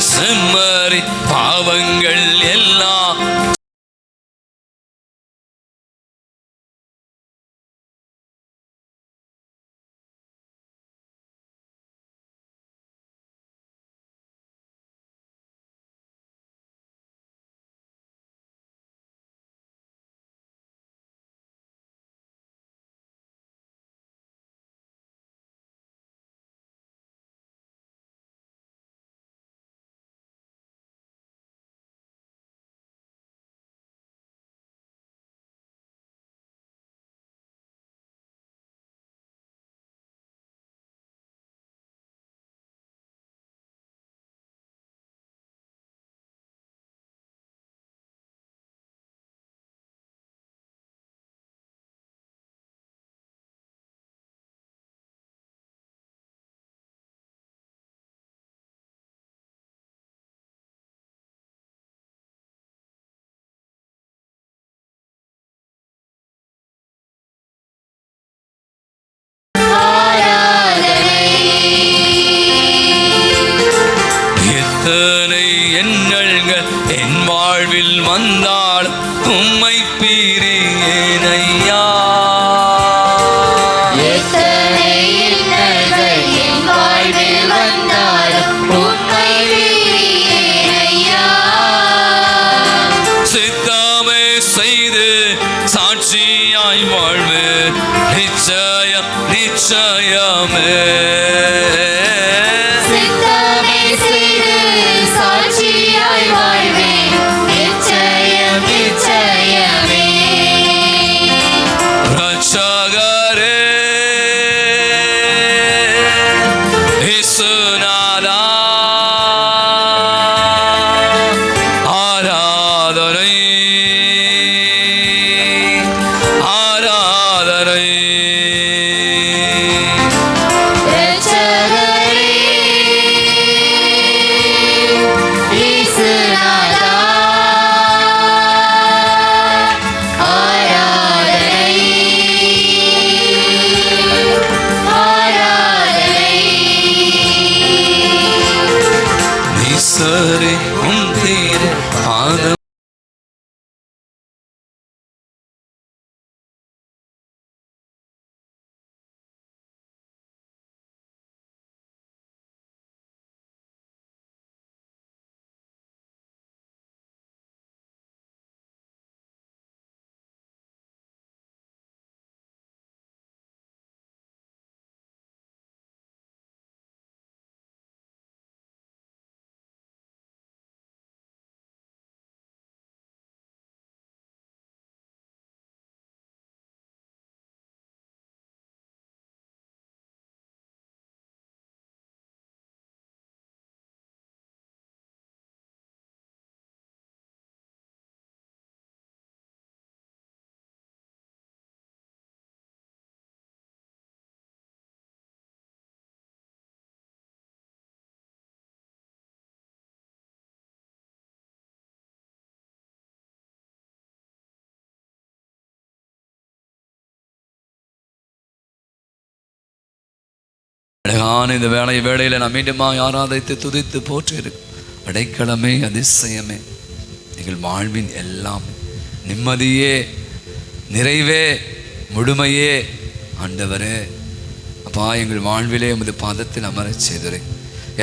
செம்மறி பாவங்கள் எல்லாம் எண்ணங்கள் என் வாழ்வில் வந்தால் உம்மை பிரியேனையா. சித்தமே செய்து சாட்சியாய் வாழ்வு நிச்சயம் நிச்சயமே. ரட்சகரே நேசரே உம் திரு பாதம் அழகான இந்த வேளையில் நான் மீண்டுமா ஆராதித்து துதித்து போற்று அடைக்கலமே, அதிசயமே, எங்கள் வாழ்வின் எல்லாமே, நிம்மதியே, நிறைவே, முழுமையே ஆண்டவரே அப்பா எங்கள் வாழ்விலே உமது பாதத்தில் அமரச் செய்தரே.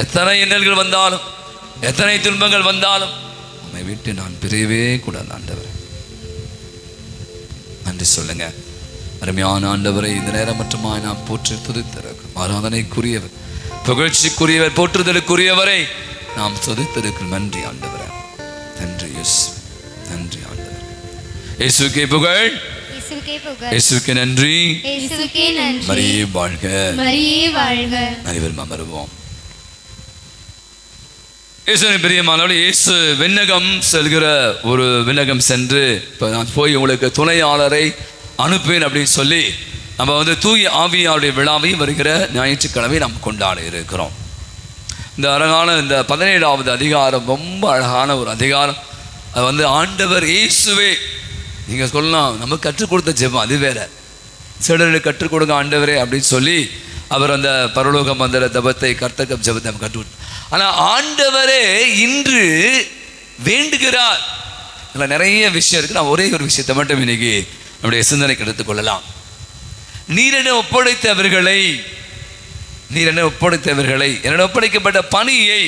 எத்தனை இன்னல்கள் வந்தாலும், எத்தனை துன்பங்கள் வந்தாலும் உம்மை விட்டு நான் பிரியவே கூடாது ஆண்டவரே. நன்றி சொல்லுங்க. அருமையான ஆண்டவரை இந்த நேரம் மட்டுமா நாம் போற்றி துதித்திருக்கும் ஆராதனைக்குரியவர், புகழ்ச்சிக்குரியவர், போற்றுதலுக்குரியவரை நாம் துதித்திருக்கும். நன்றி ஆண்டவரே, நன்றி இயேசு, நன்றி ஆண்டவரே. இயேசுக்கே புகழ், இயேசுக்கே நன்றி, மரியே வாழ்க,
மரியே வாழ்க.
அனைவரும் அமருவோம். இயேசுவின் பிரியமானவர்களே, இயேசு விண்ணகம் செல்கிற ஒரு விண்ணகம் சென்று இப்போ நான் போய் உங்களுக்கு துணையாளரை அனுப்பேன் அப்படின்னு சொல்லி நம்ம தூய ஆவியாருடைய விழாவை வருகிற ஞாயிற்றுக்கிழமை நாம் கொண்டாட இருக்கிறோம். இந்த அழகான இந்த 17வது அதிகாரம் ரொம்ப அழகான ஒரு அதிகாரம். அது ஆண்டவர் இயேசுவே, நீங்கள் சொல்லலாம் நமக்கு கற்றுக் கொடுத்த ஜெபம் அது வேற, சீடர்களுக்கு கற்றுக் கொடுங்க ஆண்டவரே அப்படின்னு சொல்லி அவர் அந்த பரலோக மந்திர ஜெபத்தை கர்த்தக ஜெபத்தை நம்ம கற்றுக் கொடுத்தார். ஆனால் ஆண்டவரே இன்று வேண்டுகிறார். அதில் நிறைய விஷயம் இருக்குது. நான் ஒரே ஒரு விஷயத்தை மட்டும் இன்னைக்கு நம்முடைய சிந்தனைக்கு எடுத்துக்கொள்ளலாம். நீரிடம் ஒப்படைத்தவர்களை என்னிடம் ஒப்படைக்கப்பட்ட பணியை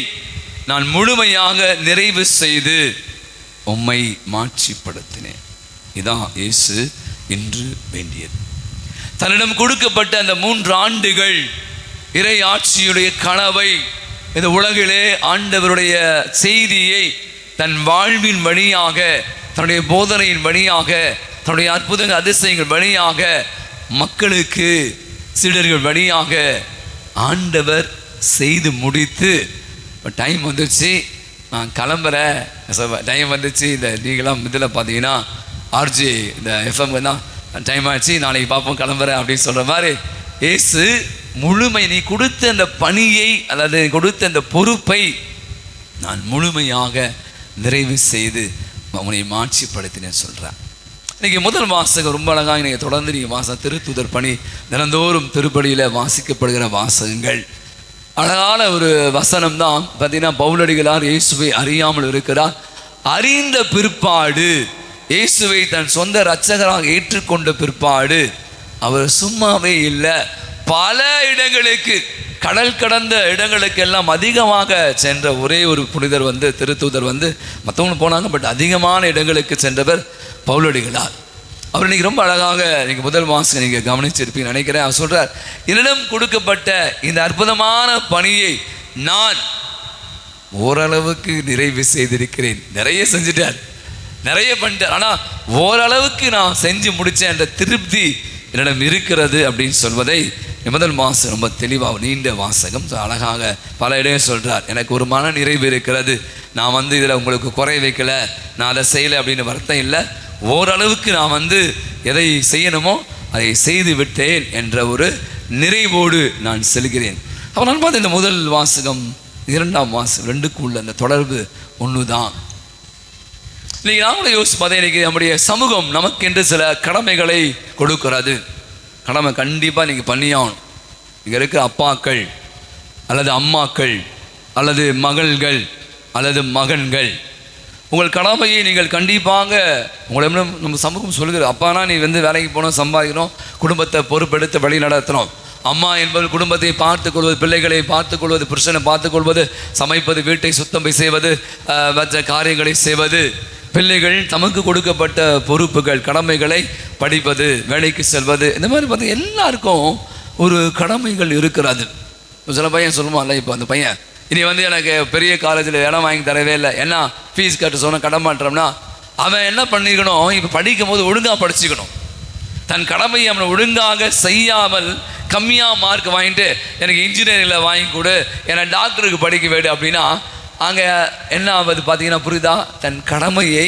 நான் முழுமையாக நிறைவு செய்து உம்மை மாட்சிப்படுத்தினேன். இதான் இயேசு இன்று வேண்டியது. தன்னிடம் கொடுக்கப்பட்ட அந்த 3 ஆண்டுகள் இறை ஆட்சியுடைய கனவை, இந்த உலகிலே ஆண்டவருடைய செய்தியை தன் வாழ்வின் வழியாக, தன்னுடைய போதனையின் வழியாக, தன்னுடைய அற்புதங்கள் அதிசயங்கள் வழியாக, மக்களுக்கு சீடர்கள் வழியாக ஆண்டவர் செய்து முடித்து டைம் வந்துச்சு, நான் கிளம்புறேன், டைம் வந்துச்சு, இந்த நீங்களாம் இதில் பார்த்தீங்கன்னா ஆர்ஜி இந்த எஃப்எம் தான் டைம் ஆச்சு, நாளைக்கு பார்ப்போம் கிளம்புறேன் அப்படின்னு சொல்கிற மாதிரி இயேசு முழுமை, நீ கொடுத்த அந்த பணியை, அதாவது கொடுத்த அந்த பொறுப்பை நான் முழுமையாக நிறைவு செய்து உன்னை மாட்சிப்படுத்தினேன்னு சொல்கிறேன். இன்றைக்கி முதல் வாசகம் ரொம்ப அழகாக நீங்கள் தொடர்ந்து நீங்கள் திருத்தூதர் பணி தினந்தோறும் திருப்படியில் வாசிக்கப்படுகிற வாசகங்கள். அழகான ஒரு வசனம் தான் பார்த்தீங்கன்னா, பவுலடிகளார் இயேசுவை அறியாமல் இருக்கிறார். அறிந்த பிற்பாடு, இயேசுவை தன் சொந்த இரட்சகராக ஏற்றுக்கொண்ட பிற்பாடு அவர் சும்மாவே இல்லை, பல இடங்களுக்கு, கடல் கடந்த இடங்களுக்கெல்லாம் அதிகமாக சென்ற ஒரே ஒரு புனிதர் திருத்தூதர் மற்றவங்க போனாங்க, பட் அதிகமான இடங்களுக்கு சென்றவர் பவுலடிகளார். அவர் இன்னைக்கு ரொம்ப அழகாக நீங்கள் முதல் மாதம் நீங்கள் கவனிச்சிருப்பீங்கன்னு நினைக்கிறேன். அவர் சொல்கிறார், என்னிடம் கொடுக்கப்பட்ட இந்த அற்புதமான பணியை நான் ஓரளவுக்கு நிறைவு செய்திருக்கிறேன். நிறைய செஞ்சுட்டார், நிறைய பண்ணிட்டார், ஆனால் ஓரளவுக்கு நான் செஞ்சு முடித்தேன் என்ற திருப்தி என்னிடம் இருக்கிறது அப்படின்னு சொல்வதை முதல் மாதம் ரொம்ப தெளிவாக நீண்ட வாசகம் அழகாக பல இடம் சொல்கிறார். எனக்கு ஒரு மன நிறைவு இருக்கிறது, நான் இதில் உங்களுக்கு குறை வைக்கலை, நான் அதை செய்யலை அப்படின்னு வருத்தம் இல்லை, ஓரளவுக்கு நான் எதை செய்யணுமோ அதை செய்து விட்டேன் என்ற ஒரு நிறைவோடு நான் செல்கிறேன். அப்போ நான் பார்த்து இந்த முதல் வாசகம் இரண்டாம் வாசகம் ரெண்டுக்கும் உள்ள அந்த தொடர்பு ஒன்று தான். இன்றைக்கி நாங்களும் யோசிச்சு பார்த்தேன், இன்றைக்கி நம்முடைய சமூகம் நமக்கென்று சில கடமைகளை கொடுக்கிறது. கடமை கண்டிப்பாக நீங்கள் பண்ணியாகணும். இங்கே இருக்கிற அப்பாக்கள் அல்லது அம்மாக்கள் அல்லது மகள்கள் அல்லது மகன்கள், உங்கள் கடமையை நீங்கள் கண்டிப்பாக உங்களை நம்ம சமூகம் சொல்லுகிறது. அப்பானா நீ வேலைக்கு போகணும், சம்பாதிக்கணும், குடும்பத்தை பொறுப்பெடுத்து வழி நடத்தணும். அம்மா என்பது குடும்பத்தை பார்த்துக்கொள்வது, பிள்ளைகளை பார்த்துக்கொள்வது, புருஷனை பார்த்துக்கொள்வது, சமைப்பது, வீட்டை சுத்தம் செய்வது, மற்ற காரியங்களை செய்வது. பிள்ளைகள் தமக்கு கொடுக்கப்பட்ட பொறுப்புகள், கடமைகளை படிப்பது, வேலைக்கு செல்வது, இந்த மாதிரி பார்த்து எல்லாருக்கும் ஒரு கடமைகள் இருக்கிறது. சில பையன் சொல்லுவான்ல, இப்போ அந்த பையன் இனி எனக்கு பெரிய காலேஜில் இடம் வாங்கி தரவே இல்லை, ஏன்னா ஃபீஸ் கட்ட சொன்ன கடமாட்டோம்னா அவன் என்ன பண்ணிக்கணும், இப்போ படிக்கும் போது ஒழுங்காக படிச்சுக்கணும். தன் கடமையை அவனை ஒழுங்காக செய்யாமல் கம்மியாக மார்க் வாங்கிட்டு எனக்கு இன்ஜினியரிங்கில் வாங்கி கொடு, எனக்கு டாக்டருக்கு படிக்க வேடு அப்படின்னா அங்கே என்ன ஆகுது பார்த்தீங்கன்னா, புரியுதா? தன் கடமையை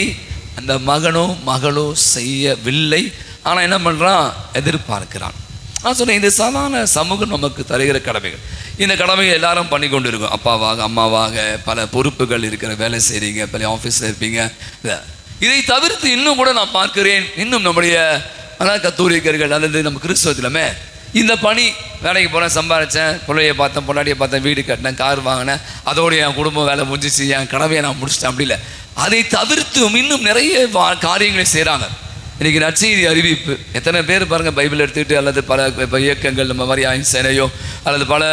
அந்த மகனோ மகளோ செய்யவில்லை. ஆனால் என்ன பண்ணுறான், எதிர்பார்க்கிறான். நான் சொன்னேன், இந்த சாதாரண சமூகம் நமக்கு தருகிற கடமைகள். இந்த கடமையை எல்லாரும் பண்ணி கொண்டு இருக்கும். அப்பாவாக அம்மாவாக பல பொறுப்புகள் இருக்கிற, வேலை செய்கிறீங்க, பல ஆஃபீஸில் இருப்பீங்க. இதை தவிர்த்து இன்னும் கூட நான் பார்க்கிறேன், இன்னும் நம்முடைய கத்தோலிக்கர்கள் அல்லது நம்ம கிறிஸ்தவத்திலுமே இந்த பணி, வேலைக்கு போனேன், சம்பாதிச்சேன், பிள்ளையை பார்த்தேன், பொண்டாட்டியை பார்த்தேன், வீடு கட்டினேன், கார் வாங்கினேன், அதோடு என் குடும்பம் வேலை முடிஞ்சிச்சு, என் கடமையை நான் முடிச்சிட்டேன், அப்படி இல்லை. அதை தவிர்த்தும் இன்னும் நிறைய காரியங்களை செய்கிறாங்க. இன்றைக்கி நற்செய்தி அறிவிப்பு, எத்தனை பேர் பாருங்கள் பைபிள் எடுத்துக்கிட்டு, அல்லது பல இயக்கங்கள் நம்ம மாதிரி ஐன்சேனையோ அல்லது பல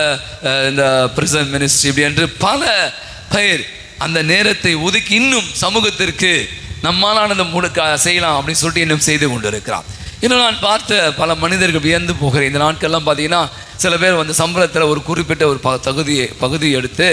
இந்த பிரிசன் மினிஸ்ட்ரி இப்படி என்று பல பெயர் அந்த நேரத்தை ஒதுக்கி இன்னும் சமூகத்திற்கு நம்மாலானதை செய்யலாம் அப்படின்னு சொல்லிட்டு இன்னும் செய்து கொண்டு இருக்கிறான். இன்னும் நான் பார்த்த பல மனிதர்கள் வியந்து போகிறேன். இந்த நாட்கள்லாம் பார்த்தீங்கன்னா சில பேர் சம்பளத்தில் ஒரு குறிப்பிட்ட ஒரு பகுதி எடுத்து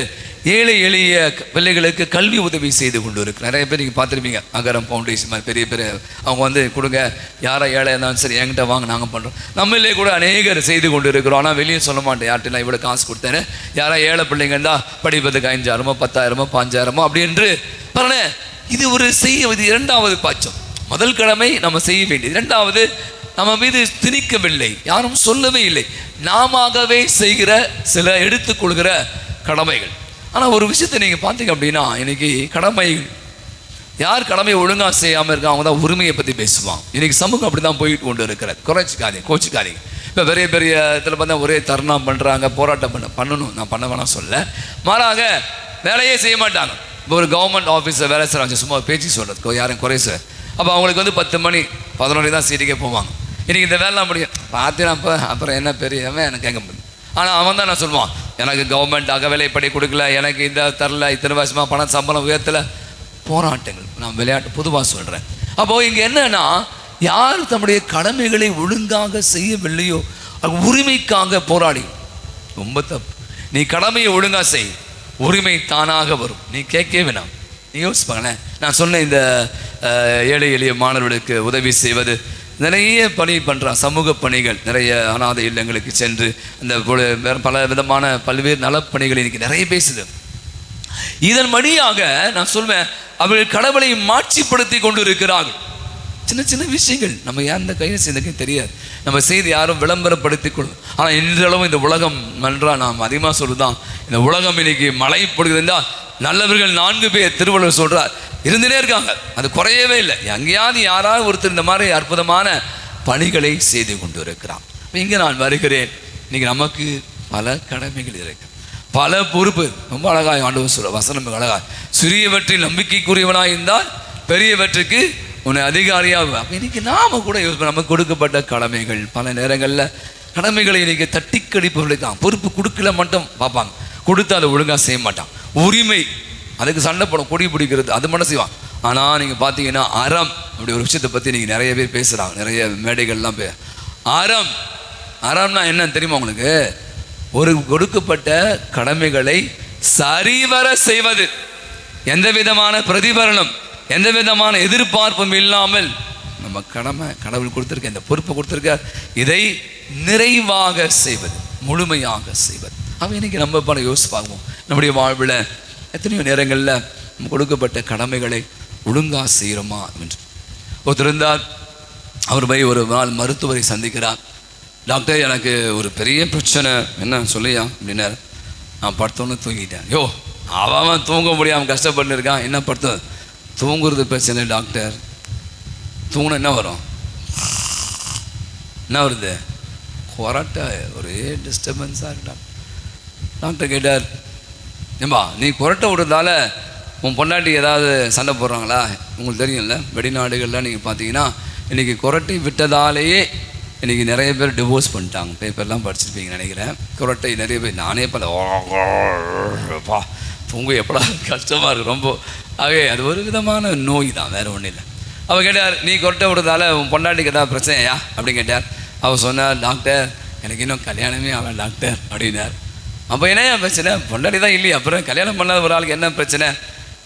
ஏழை எளிய பிள்ளைகளுக்கு கல்வி உதவி செய்து கொண்டு இருக்கு. நிறைய பேர் நீங்கள் பார்த்துருப்பீங்க, அகரம் ஃபவுண்டேஷன் மாதிரி பெரிய பெரிய அவங்க கொடுங்க, யாரை ஏழை இருந்தாலும் சரி என்கிட்ட வாங்க, நாங்கள் பண்ணுறோம். நம்மளே கூட அநேகர் செய்து கொண்டு இருக்கிறோம். ஆனால் வெளியே சொல்ல மாட்டேன், யார்கிட்ட நான் இவ்வளோ காசு கொடுத்தேன்னு. யாரா ஏழை பிள்ளைங்கண்டா படிப்பதுக்கு 5000 10,000 5000 அப்படி என்று பாருங்க. இது ஒரு செய்வது இரண்டாவது பாச்சம். முதல் கடமை நம்ம செய்ய வேண்டியது. இரண்டாவது, நம்ம மீது திணிக்கவில்லை, யாரும் சொல்லவே இல்லை, நாமவே செய்கிற சில எடுத்துக்கொள்கிற கடமைகள். ஆனால் ஒரு விஷயத்தை நீங்கள் பார்த்தீங்க அப்படின்னா, இன்னைக்கு கடமை யார் கடமையை ஒழுங்காக செய்யாமல் இருக்காங்க, அவங்க தான் உரிமையை பற்றி பேசுவாங்க. இன்னைக்கு சமூகம் அப்படி தான் போயிட்டு கொண்டு இருக்கிறது. கோச்சிக்காதீங்க. இப்போ பெரிய பெரிய இதில் பார்த்தா ஒரே தர்ணம் பண்ணுறாங்க, போராட்டம் பண்ணணும். நான் பண்ண வேணாம் சொல்ல, மாறாக வேலையே செய்ய மாட்டாங்க. இப்போ ஒரு கவர்மெண்ட் ஆஃபீஸில் வேலை செய்கிறாங்க, சும்மா பேச்சு சொல்கிறதுக்கோ யாரும் குறை சார். அப்போ அவங்களுக்கு 10 மணி 11 தான் சீட்டுக்கே போவாங்க. இன்றைக்கி இந்த வேலைலாம் முடியும் பார்த்தீங்கன்னா அப்புறம் என்ன பெரியவன் எனக்கு கேட்க முடியும். ஆனால் அவன் தான் நான் சொல்லுவான், எனக்கு கவர்மெண்ட் அகவிலைப்படி கொடுக்கல, எனக்கு இந்த தரல, இத்தனை வருஷமாக பணம் சம்பளம் உயர்த்தலை, போராட்டங்கள். நான் விளையாட்டு பொதுவாக சொல்கிறேன். அப்போது இங்கே என்னன்னா, யார் தம்முடைய கடமைகளை ஒழுங்காக செய்யவில்லையோ உரிமைக்காக போராடி, ரொம்ப தப்பு. நீ கடமையை ஒழுங்காக செய், உரிமை தானாக வரும். நீ கேட்கவே வேணாம். நீ யோசிப்பாங்களேன், நான் சொன்ன இந்த ஏழை எளிய மாணவர்களுக்கு உதவி செய்வது, நிறைய பணி பண்ணுறான், சமூக பணிகள், நிறைய அனாதை இல்லங்களுக்கு சென்று இந்த பல விதமான பல்வேறு நலப்பணிகள் இன்றைக்கி நிறைய பேசுது. இதன் வழியாக நான் சொல்வேன், அவர்கள் கடவுளை மாட்சிப்படுத்தி கொண்டு இருக்கிறார்கள். சின்ன சின்ன விஷயங்கள் நம்ம அந்த கையில் செய்ததுக்கு தெரியாது, நம்ம செய்து யாரும் விளம்பரப்படுத்தி கொள்ளும். ஆனால் இன்றளவும் இந்த உலகம் நன்றா, நாம் அதிகமாக சொல்லுதான், இந்த உலகம் இன்னைக்கு மழைப்படுகிறதா, நல்லவர்கள் 4 பேர் திருவள்ளுவர் சொல்கிறார் இருந்துனே இருக்காங்க, அது குறையவே இல்லை. எங்கேயாவது யாராவது ஒருத்தர் இந்த மாதிரி அற்புதமான பணிகளை செய்து கொண்டு இருக்கிறான். இங்கே நான் வருகிறேன், இன்னைக்கு நமக்கு பல கடமைகள் இருக்கு, பல பொறுப்பு. ரொம்ப அழகாக ஆண்டவர் சொல்ற வசனம் அழகாக, சிறியவற்றில் நம்பிக்கைக்குரியவனாக இருந்தால் பெரியவற்றுக்கு உன்னை அதிகாரியாக. அப்போ இன்னைக்கு நாம கூட நமக்கு கொடுக்கப்பட்ட கடமைகள், பல நேரங்களில் கடமைகளை இன்னைக்கு தட்டி கழிப்பவர்களுக்கு தான். பொறுப்பு கொடுக்கல மட்டும் பார்ப்பாங்க, கொடுத்து அதை ஒழுங்காக செய்ய மாட்டான். உரிமை, அதுக்கு சண்டை போடும், கொடி பிடிக்கிறது, அது மட்டும் செய்வான். ஆனால் நீங்கள் பார்த்தீங்கன்னா அறம் அப்படி ஒரு விஷயத்தை பற்றி நீங்கள் நிறைய பேர் பேசுகிறாங்க, நிறைய மேடைகள்லாம் அறம்னா என்னன்னு தெரியுமா உங்களுக்கு? ஒரு கொடுக்கப்பட்ட கடமைகளை சரிவர செய்வது, எந்த விதமான பிரதிபலனும் எந்த விதமான எதிர்பார்ப்பும் இல்லாமல் நம்ம கடமை, கடவுள் கொடுத்துருக்க இந்த பொறுப்பை கொடுத்துருக்க, இதை நிறைவாக செய்வது, முழுமையாக செய்வது. அவன் இன்னைக்கு நம்ம பல யோசிச்சு பார்ப்போம், நம்முடைய வாழ்வில் எத்தனையோ நேரங்களில் நம்ம கொடுக்கப்பட்ட கடமைகளை ஒழுங்காக செய்கிறோமா என்று. ஒருத்தர் இருந்தார், அவர் போய் ஒரு நாள் மருத்துவரை சந்திக்கிறார். டாக்டர், எனக்கு ஒரு பெரிய பிரச்சனை, என்ன சொல்லியா அப்படின்னா, நான் படுத்தோன்னு தூங்கிட்டேன். யோ, அவன் தூங்க முடியாமல் கஷ்டப்பட்டு இருக்கான், என்ன படுத்த தூங்குறது பிரச்சனை டாக்டர், தூங்கினா என்ன வரும், என்ன வருது, கொரட்டை, ஒரே டிஸ்டர்பன்ஸாக இருக்கா. டாக்டர் கேட்டார், ஏம்பா நீ கொரட்டை விடுறதால உன் பொண்டாட்டி ஏதாவது சண்டை போடுறாங்களா? உங்களுக்கு தெரியும்ல, வெளிநாடுகளில் நீங்கள் பார்த்தீங்கன்னா இன்றைக்கி குரட்டை விட்டதாலேயே இன்றைக்கி நிறைய பேர் டிவோர்ஸ் பண்ணிட்டாங்க. பேப்பர்லாம் படிச்சிருப்பீங்க நினைக்கிறேன். குரட்டை நிறைய பேர், நானே பா தூங்க எப்படா கஷ்டமாக இருக்குது ரொம்ப. ஆகவே அது ஒரு விதமான நோய் தான், வேறு ஒன்றும் இல்லை. அவர் கேட்டார், நீ கொரட்டை விடுறதால உன் பொண்டாட்டிக்கு ஏதாவது பிரச்சனையா அப்படின்னு கேட்டார். அவர் சொன்னார், டாக்டர் எனக்கு இன்னும் கல்யாணமே ஆகலை டாக்டர் அப்படின்னார். அப்போ என்னையா பிரச்சனை? பொண்டாட்டி தான் இல்லையா, அப்புறம் கல்யாணம் பண்ணாத ஒரு ஆளுக்கு என்ன பிரச்சனை?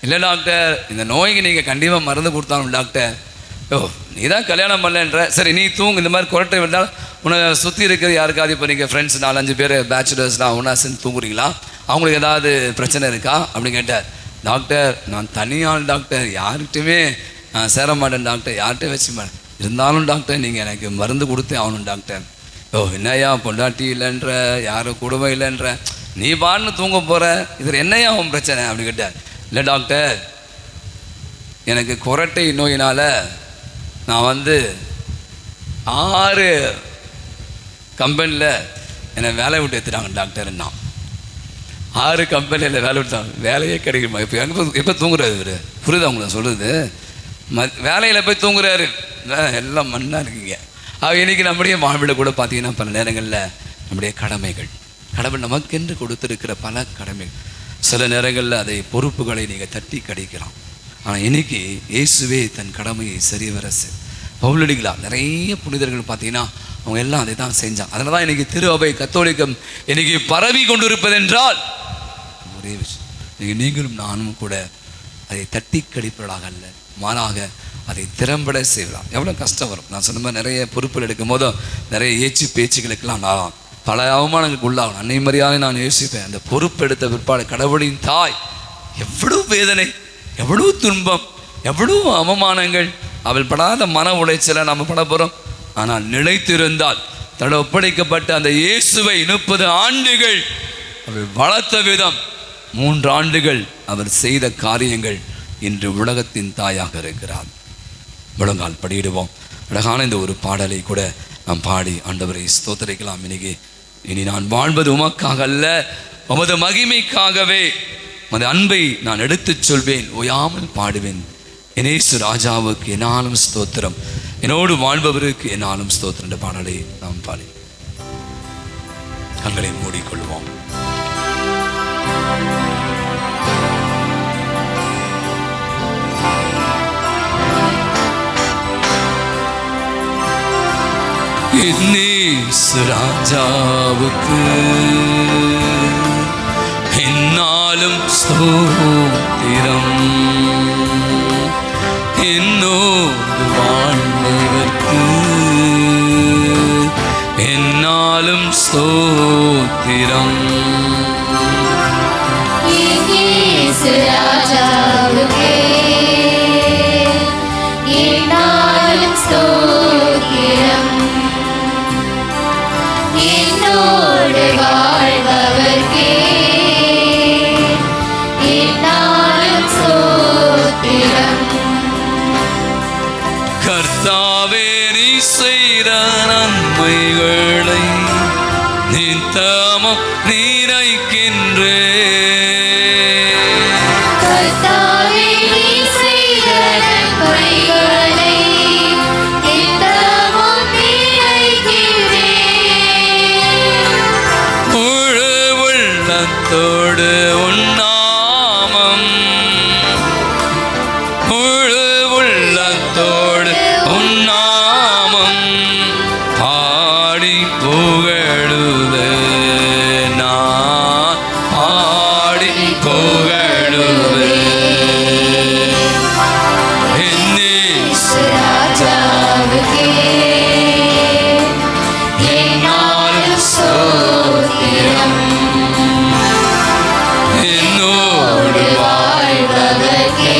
இல்லை டாக்டர், இந்த நோய்க்கு நீங்கள் கண்டிப்பாக மருந்து கொடுத்தாலும் டாக்டர். ஓ, நீ தான் கல்யாணம் பண்ணலன்ற, சரி நீ தூங்கு. இந்த மாதிரி குரட்டை விட்டால் உன்னை சுற்றி இருக்கிற யாருக்காவது, இப்போ நீங்கள் ஃப்ரெண்ட்ஸ் 4-5 பேர் பேச்சுலர்ஸ்லாம் ஒன்றா சேர்ந்து தூங்குறீங்களா, அவங்களுக்கு ஏதாவது பிரச்சனை இருக்கா அப்படின்னு கேட்டார். டாக்டர் நான் தனியாள் டாக்டர், யார்கிட்டையுமே நான் சேர மாட்டேன் டாக்டர், யார்கிட்ட வச்சு மாட்டேன். இருந்தாலும் டாக்டர் நீங்கள் எனக்கு மருந்து கொடுத்தே ஆகணும் டாக்டர். ஓ என்னையா பொண்டாட்டி இல்லைன்ற, யாரும் கூடவே இல்லைன்ற, நீ பாடுன்னு தூங்க போகிற, இதில் என்னையா உன் பிரச்சனை அப்படின்னு கேட்டார். இல்லை டாக்டர், எனக்கு குரட்டை நோயினால் நான் 6 கம்பெனியில் என்னை வேலையை விட்டு எடுத்துட்டாங்க டாக்டர்னா. 6 கம்பெனியில் வேலை விட்டாங்க, வேலையே கிடைக்குமா? இப்போ எப்போ தூங்குறாரு இவர்? புரியுதா உங்களுக்கு சொல்கிறது? வேலையில் போய் தூங்குறாரு, எல்லாம் மண்ணாக இருக்குங்க. இன்றைக்கி நம்முடைய வாழ்வில் கூட பார்த்தீங்கன்னா பல நேரங்களில் நம்முடைய கடவுள் நமக்கென்று கொடுத்துருக்கிற பல கடமைகள், சில நேரங்களில் அதை பொறுப்புகளை நீங்கள் தட்டி கடிக்கலாம். ஆனால் இன்றைக்கி இயேசுவே தன் கடமையை சரிவர பவுலடிகளா நிறைய புனிதர்கள் பார்த்தீங்கன்னா அவங்க எல்லாம் அதை தான் செஞ்சாங்க. அதனால தான் இன்றைக்கி திரு அவை கத்தோலிக்கம் இன்றைக்கி பரவி கொண்டு இருப்பதென்றால் ஒரே விஷயம், இன்றைக்கி நீங்களும் நானும் கூட அதை தட்டி கடிப்பவர்களாக அல்ல, மாறாக அதை திறம்பட செய்யலாம். எவ்வளோ கஷ்டம் வரும். நான் சொன்ன மாதிரி நிறைய பொறுப்புகள் எடுக்கும் போதும் நிறைய ஏச்சு பேச்சுகளுக்கெல்லாம் நான் பல அவமானங்களுக்கு உள்ளாகும். அன்னை மரியாதை நான் யோசிப்பேன், அந்த பொறுப்பு எடுத்த பிற்பாடு கடவுளின் தாய் எவ்வளோ வேதனை, எவ்வளோ துன்பம், எவ்வளோ அவமானங்கள், அவள் படாத மன உளைச்சலை நாம் பட போகிறோம். ஆனால் நிலைத்திருந்தால் தன்னை ஒப்படைக்கப்பட்ட அந்த இயேசுவை 30 ஆண்டுகள் அவள் வளர்த்த விதம், 3 ஆண்டுகள் அவர் செய்த காரியங்கள் இன்று உலகத்தின் தாயாக இருக்கிறார். முழங்கால் படியிடுவோம். அழகான இந்த ஒரு பாடலை கூட நாம் பாடி ஆண்டவரை ஸ்தோத்தரிக்கலாம். இனி நான் வாழ்வது உமக்காக அல்ல, உமது மகிமைக்காகவே உமது அன்பை நான் எடுத்துச் சொல்வேன், ஓயாமல் பாடுவேன். இயேசு ராஜாவுக்கு என்னாலும் ஸ்தோத்திரம், என்னோடு வாழ்பவருக்கு என்னாலும் ஸ்தோத்திரம் என்ற பாடலை நாம் பாடி கண்களை மூடிக்கொள்வோம். இயேசு ராஜாவுக்கு என்னாலும் ஸ்தோத்திரம், என்னோடு வாழ்ந்தவர்க்கு என்னாலும் ஸ்தோத்திரம்.
இயேசு ராஜாவுக்கே என்னாலும் ஸ்தோத்திரம், என்னோடு வாழ்பவர்க்கே என்னாலும் ஸ்தோத்திரம்.
கர்த்தாவே நீ செய்த நன்மைகளை நித்தமும் நினைக்கின்றே,
கர்த்தாவே நீ செய்த நன்மைகளை நித்தமும் நினைக்கின்றேன்.
முழு உள்ளத்தோடு உன்னாமம், முழு உள்ளத்தோடு உன்னாமம் பாடி புகழுவே, நான் பாடி புகழுவே.
இயேசு ராஜாவுக்கே என்னாலும் ஸ்தோத்திரம்,
என்னோடு
வாழ்பவர்க்கே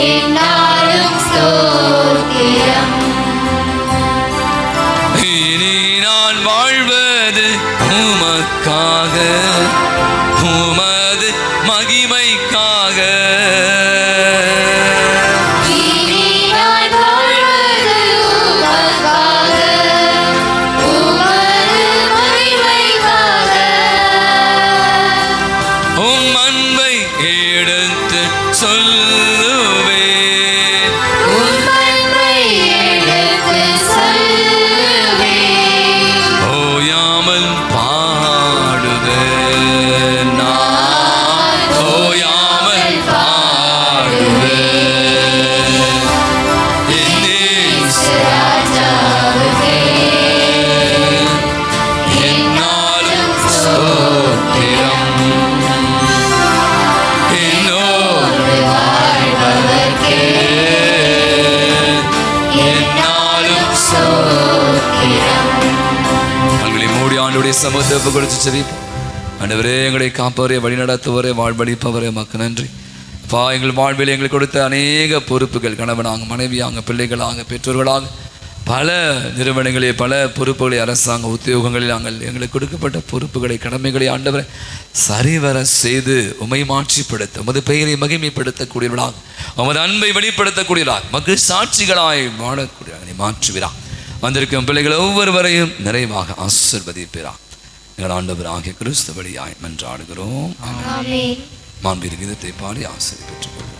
என்னாலும் ஸ்தோத்திரம்.
இனி நான் வாழ்வது உமக்காக, உமது மகிமைக்காக,
இனி நான் வாழ்வது உமக்காக, உமது மகிமைக்காக.
உம் அன்பை ஆண்டவருடைய சமூகத்தை ஒப்பு கொடுத்து செபிப்போம். ஆண்டவரே, எங்களை காப்பவரே, வழி நடத்துவரே, வாழ்வழிப்பவரே, மக்கள் நன்றி. அப்பா, எங்கள் வாழ்வில் எங்களுக்கு கொடுத்த அநேக பொறுப்புகள், கணவனாக, மனைவியாக, பிள்ளைகளாக, பெற்றோர்களாக, பல நிறுவனங்களில் பல பொறுப்புகளை, அரசாங்க உத்தியோகங்களில் நாங்கள் எங்களுக்கு கொடுக்கப்பட்ட பொறுப்புகளை, கடமைகளை ஆண்டவரை சரிவர செய்து உமை மாற்றிப்படுத்த, உமது பெயரை மகிமைப்படுத்தக்கூடியவர்களாக, உமது அன்பை வெளிப்படுத்தக்கூடியவர்களாக, மக்கள் சாட்சிகளாய் வாழக்கூடியவர்களாக நீ மாற்றுகிறார். வந்திருக்கும் பிள்ளைகள் ஒவ்வொருவரையும் நிறைவாக ஆசீர்வதிப்பீராக. எங்கள் ஆண்டவர் ஆகிய கிறிஸ்து வழியாய் மன்றாடுகிறோம்.
ஆமென்.
மாண்புமிகு கீதத்தை பாடி ஆசீர்வாதம் பெற்றுக்கொள்வோம்.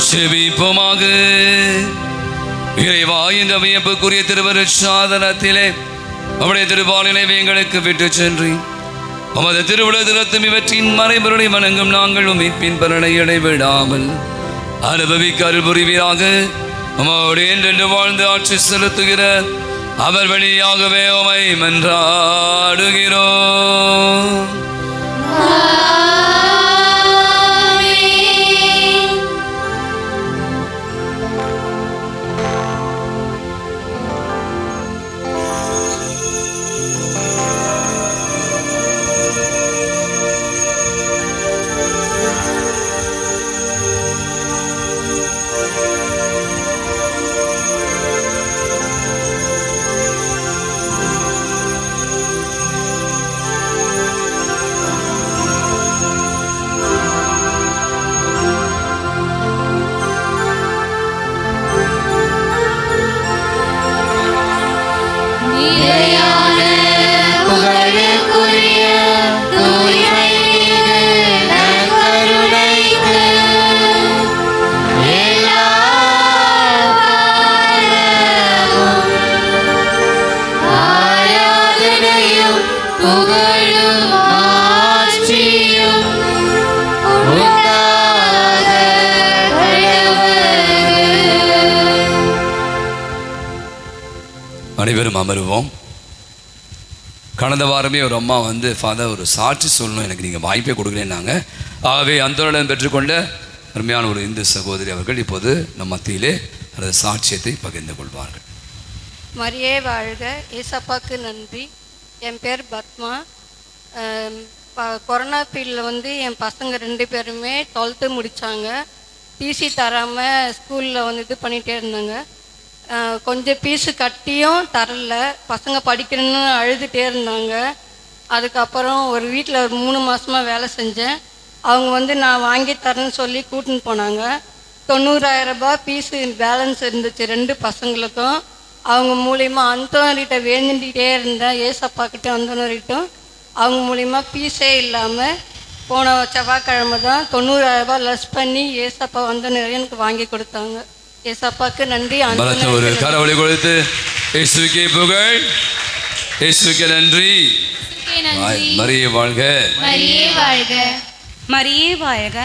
செபிப்போமாக. இறைவா, இந்த வியப்புக்குரிய திருவருட்சாதனத்திலே அவருடைய திருபாலினை எங்களுக்கு விட்டு சென்று அவரது திருவிழா தினத்தும் இவற்றின் மறைபொருளை வணங்கும் நாங்கள் மீட்பின் பலனை இடைவிடாமல் அனுபவிக்க அருள் புரிவீராக. அவரோடு என்றென்று வாழ்ந்து ஆட்சி செலுத்துகிற அவர் வழியாகவே உம்மை மன்றாடுகிறோம். அனைவரும் அமருவோம். கடந்த வாரமே ஒரு அம்மா வந்து, ஃபாதர் ஒரு சாட்சி சொல்லணும், எனக்கு நீங்கள் வாய்ப்பே கொடுக்கலன்னாங்க. ஆகவே அந்தோடன் பெற்றுக்கொண்ட அருமையான ஒரு இந்து சகோதரி அவர்கள் இப்போது நம் மத்தியிலே அந்த சாட்சியத்தை பகிர்ந்து கொள்வார்கள்.
மரியே வாழ்க, ஏசப்பாக்கு நன்றி. என் பேர் பத்மா. கொரோனா பீரியடில் வந்து என் பசங்க 2 பேருமே 12th முடித்தாங்க. டிசி தராமல் ஸ்கூலில் வந்து இது பண்ணிகிட்டே இருந்தாங்க. கொஞ்சம் பீஸு கட்டியும் தரல. பசங்க படிக்கணும்னு அழுதுகிட்டே இருந்தாங்க. அதுக்கப்புறம் ஒரு வீட்டில் ஒரு 3 மாதமாக வேலை செஞ்சேன். அவங்க வந்து நான் வாங்கி தரேன்னு சொல்லி கூட்டின்னு போனாங்க. 90,000 ரூபாய் பீஸு பேலன்ஸ் இருந்துச்சு 2 பசங்களுக்கும். அவங்க மூலிமா அந்தோனர்கிட்ட வேண்டிகிட்டே இருந்தேன், ஏசப்பாக்கிட்ட அந்தோனர்கிட்டும். அவங்க மூலிமா பீஸே இல்லாமல் போன செவ்வாய்க்கிழமை தான் 90,000 ரூபாய் லெஸ் பண்ணி ஏசப்பா அந்தோனர் எனக்கு வாங்கி கொடுத்தாங்க. ஏசப்பாக்கு நன்றி.
ஒரு கரவொலி கொடுத்து இயேசுவுக்கே புகழ், இயேசுவுக்கே நன்றி. மரியே வாழ்க,
மரியே வாழ்க,
மரியே வாழ்க.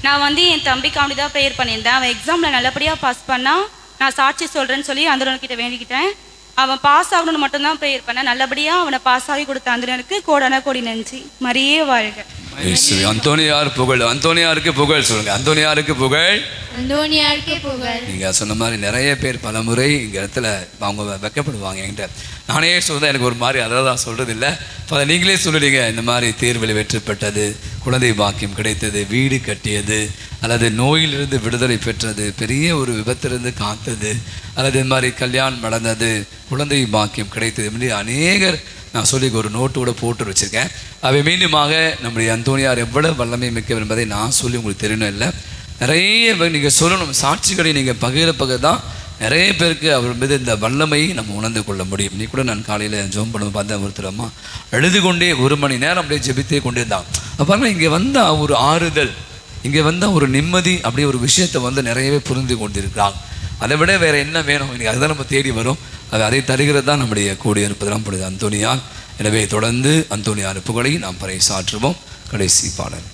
நான் வந்து என் தம்பிக்கு அப்படி தான் ப்ரேயர் பண்ணியிருந்தேன். அவன் எக்ஸாமில் நல்லபடியாக பாஸ் பண்ணால் நான் சாட்சி சொல்கிறேன்னு சொல்லி அந்தரன்கிட்ட வேண்டிக்கிட்டேன். அவன் பாஸ் ஆகணும்னு மட்டும்தான் ப்ரேயர் பண்ணேன். நல்லபடியாக அவனை பாஸ் ஆகி கொடுத்த அந்தரனுக்கு கோடான கோடி நன்றி. மரியே வாழ்க.
அந்தோனியார் புகழ், அந்தோனியாருக்கு புகழ் சொல்லுங்க. அந்தோனியாருக்கு புகழ்,
அந்தோனியாருக்கு புகழ்.
நீங்க சொன்ன மாதிரி நிறைய பேர் பல முறை இங்க இடத்துல அவங்க வெக்கப்படுவாங்க. என்கிட்ட நானே சொல்றேன், எனக்கு ஒரு மாதிரி அதான் சொல்றது இல்லை. அதை நீங்களே சொல்லிடுங்க. இந்த மாதிரி தேர்வில் வெற்றி பெற்றது, குழந்தை பாக்கியம் கிடைத்தது, வீடு கட்டியது, அல்லது நோயிலிருந்து விடுதலை பெற்றது, பெரிய ஒரு விபத்திலிருந்து காத்தது, அல்லது இந்த மாதிரி கல்யாணம் நடந்தது, குழந்தை பாக்கியம் கிடைத்தது, இப்படி அநேகர் நான் சொல்லி ஒரு நோட்டோட போட்டு வச்சுருக்கேன். அவை மீண்டுமாக நம்முடைய அந்தோனியார் எவ்வளவு வல்லமை மிக்கவர் என்பதை நான் சொல்லி உங்களுக்கு தெரியணும் இல்லை. நிறைய நீங்கள் சொல்லணும், சாட்சிகளை நீங்கள் பகிர தான் நிறைய பேருக்கு அவர் மீது இந்த வல்லமையை நம்ம உணர்ந்து கொள்ள முடியும். நீ கூட நான் காலையில் ஜோம் பண்ணும் பார்த்தேன், ஒருத்தர் அம்மா எழுது கொண்டே 1 மணி நேரம் அப்படியே ஜெபித்தே கொண்டே இருந்தான். அப்போ இங்கே வந்தால் ஒரு ஆறுதல், இங்கே வந்தால் ஒரு நிம்மதி, அப்படியே ஒரு விஷயத்தை வந்து நிறையவே புரிந்து கொண்டிருக்கிறாங்க. அதை விட வேறு என்ன வேணும்? இன்றைக்கி அதுதான் நம்ம தேடி வரும். அதை தருகிறது தான் நம்முடைய கூடி இருப்பதெல்லாம் பொழுது அந்தோனியார். எனவே தொடர்ந்து அந்தோனியார் புகழை நாம் பறைசாற்றுவோம். கடைசி பாடல்.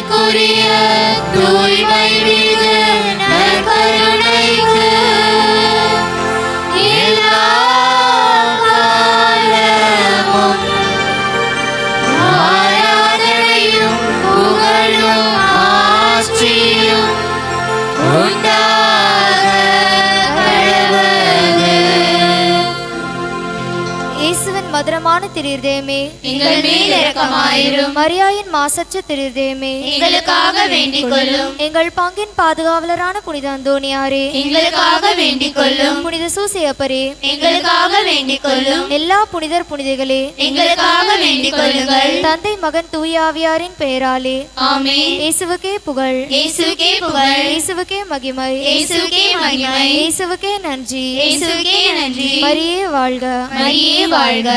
எனக்குரிய தூய்மை மிகு நற்கருணைக்கு எல்லா காலமும் ஆராதனையும் புகழும் ஆட்சியும் உண்டாக கடவது.
இயேசுவின் மதுரமான திருதயமே,
எங்கள் மேல் இரக்கமாயிரும்.
மரியாயின் மாசற்ற திருதயமே,
எங்களுக்காக வேண்டிக் கொள்ளும்.
எங்கள் பங்கின் பாதுகாவலரான புனித அந்தோணியாரே,
எங்களுக்காக வேண்டிக் கொள்ளும்.
புனித சூசையப்பரே,
எங்களுக்காக வேண்டிக் கொள்ளும்.
எல்லா புனிதர் புனிதைகளே,
எங்களுக்காக வேண்டிக் கொள்ளுங்கள்.
தந்தை மகன் தூய ஆவியாரின் பெயராலே
ஆமென்.
இயேசுவுக்கே புகழ்,
இயேசுவுக்கே புகழ்,
இயேசுவுக்கே மகிமை,
இயேசுவுக்கே மகிமை,
இயேசுவுக்கே நன்றி,
இயேசுவுக்கே நன்றி.
மரியே வாழ்க.
மரியே வாழ்க.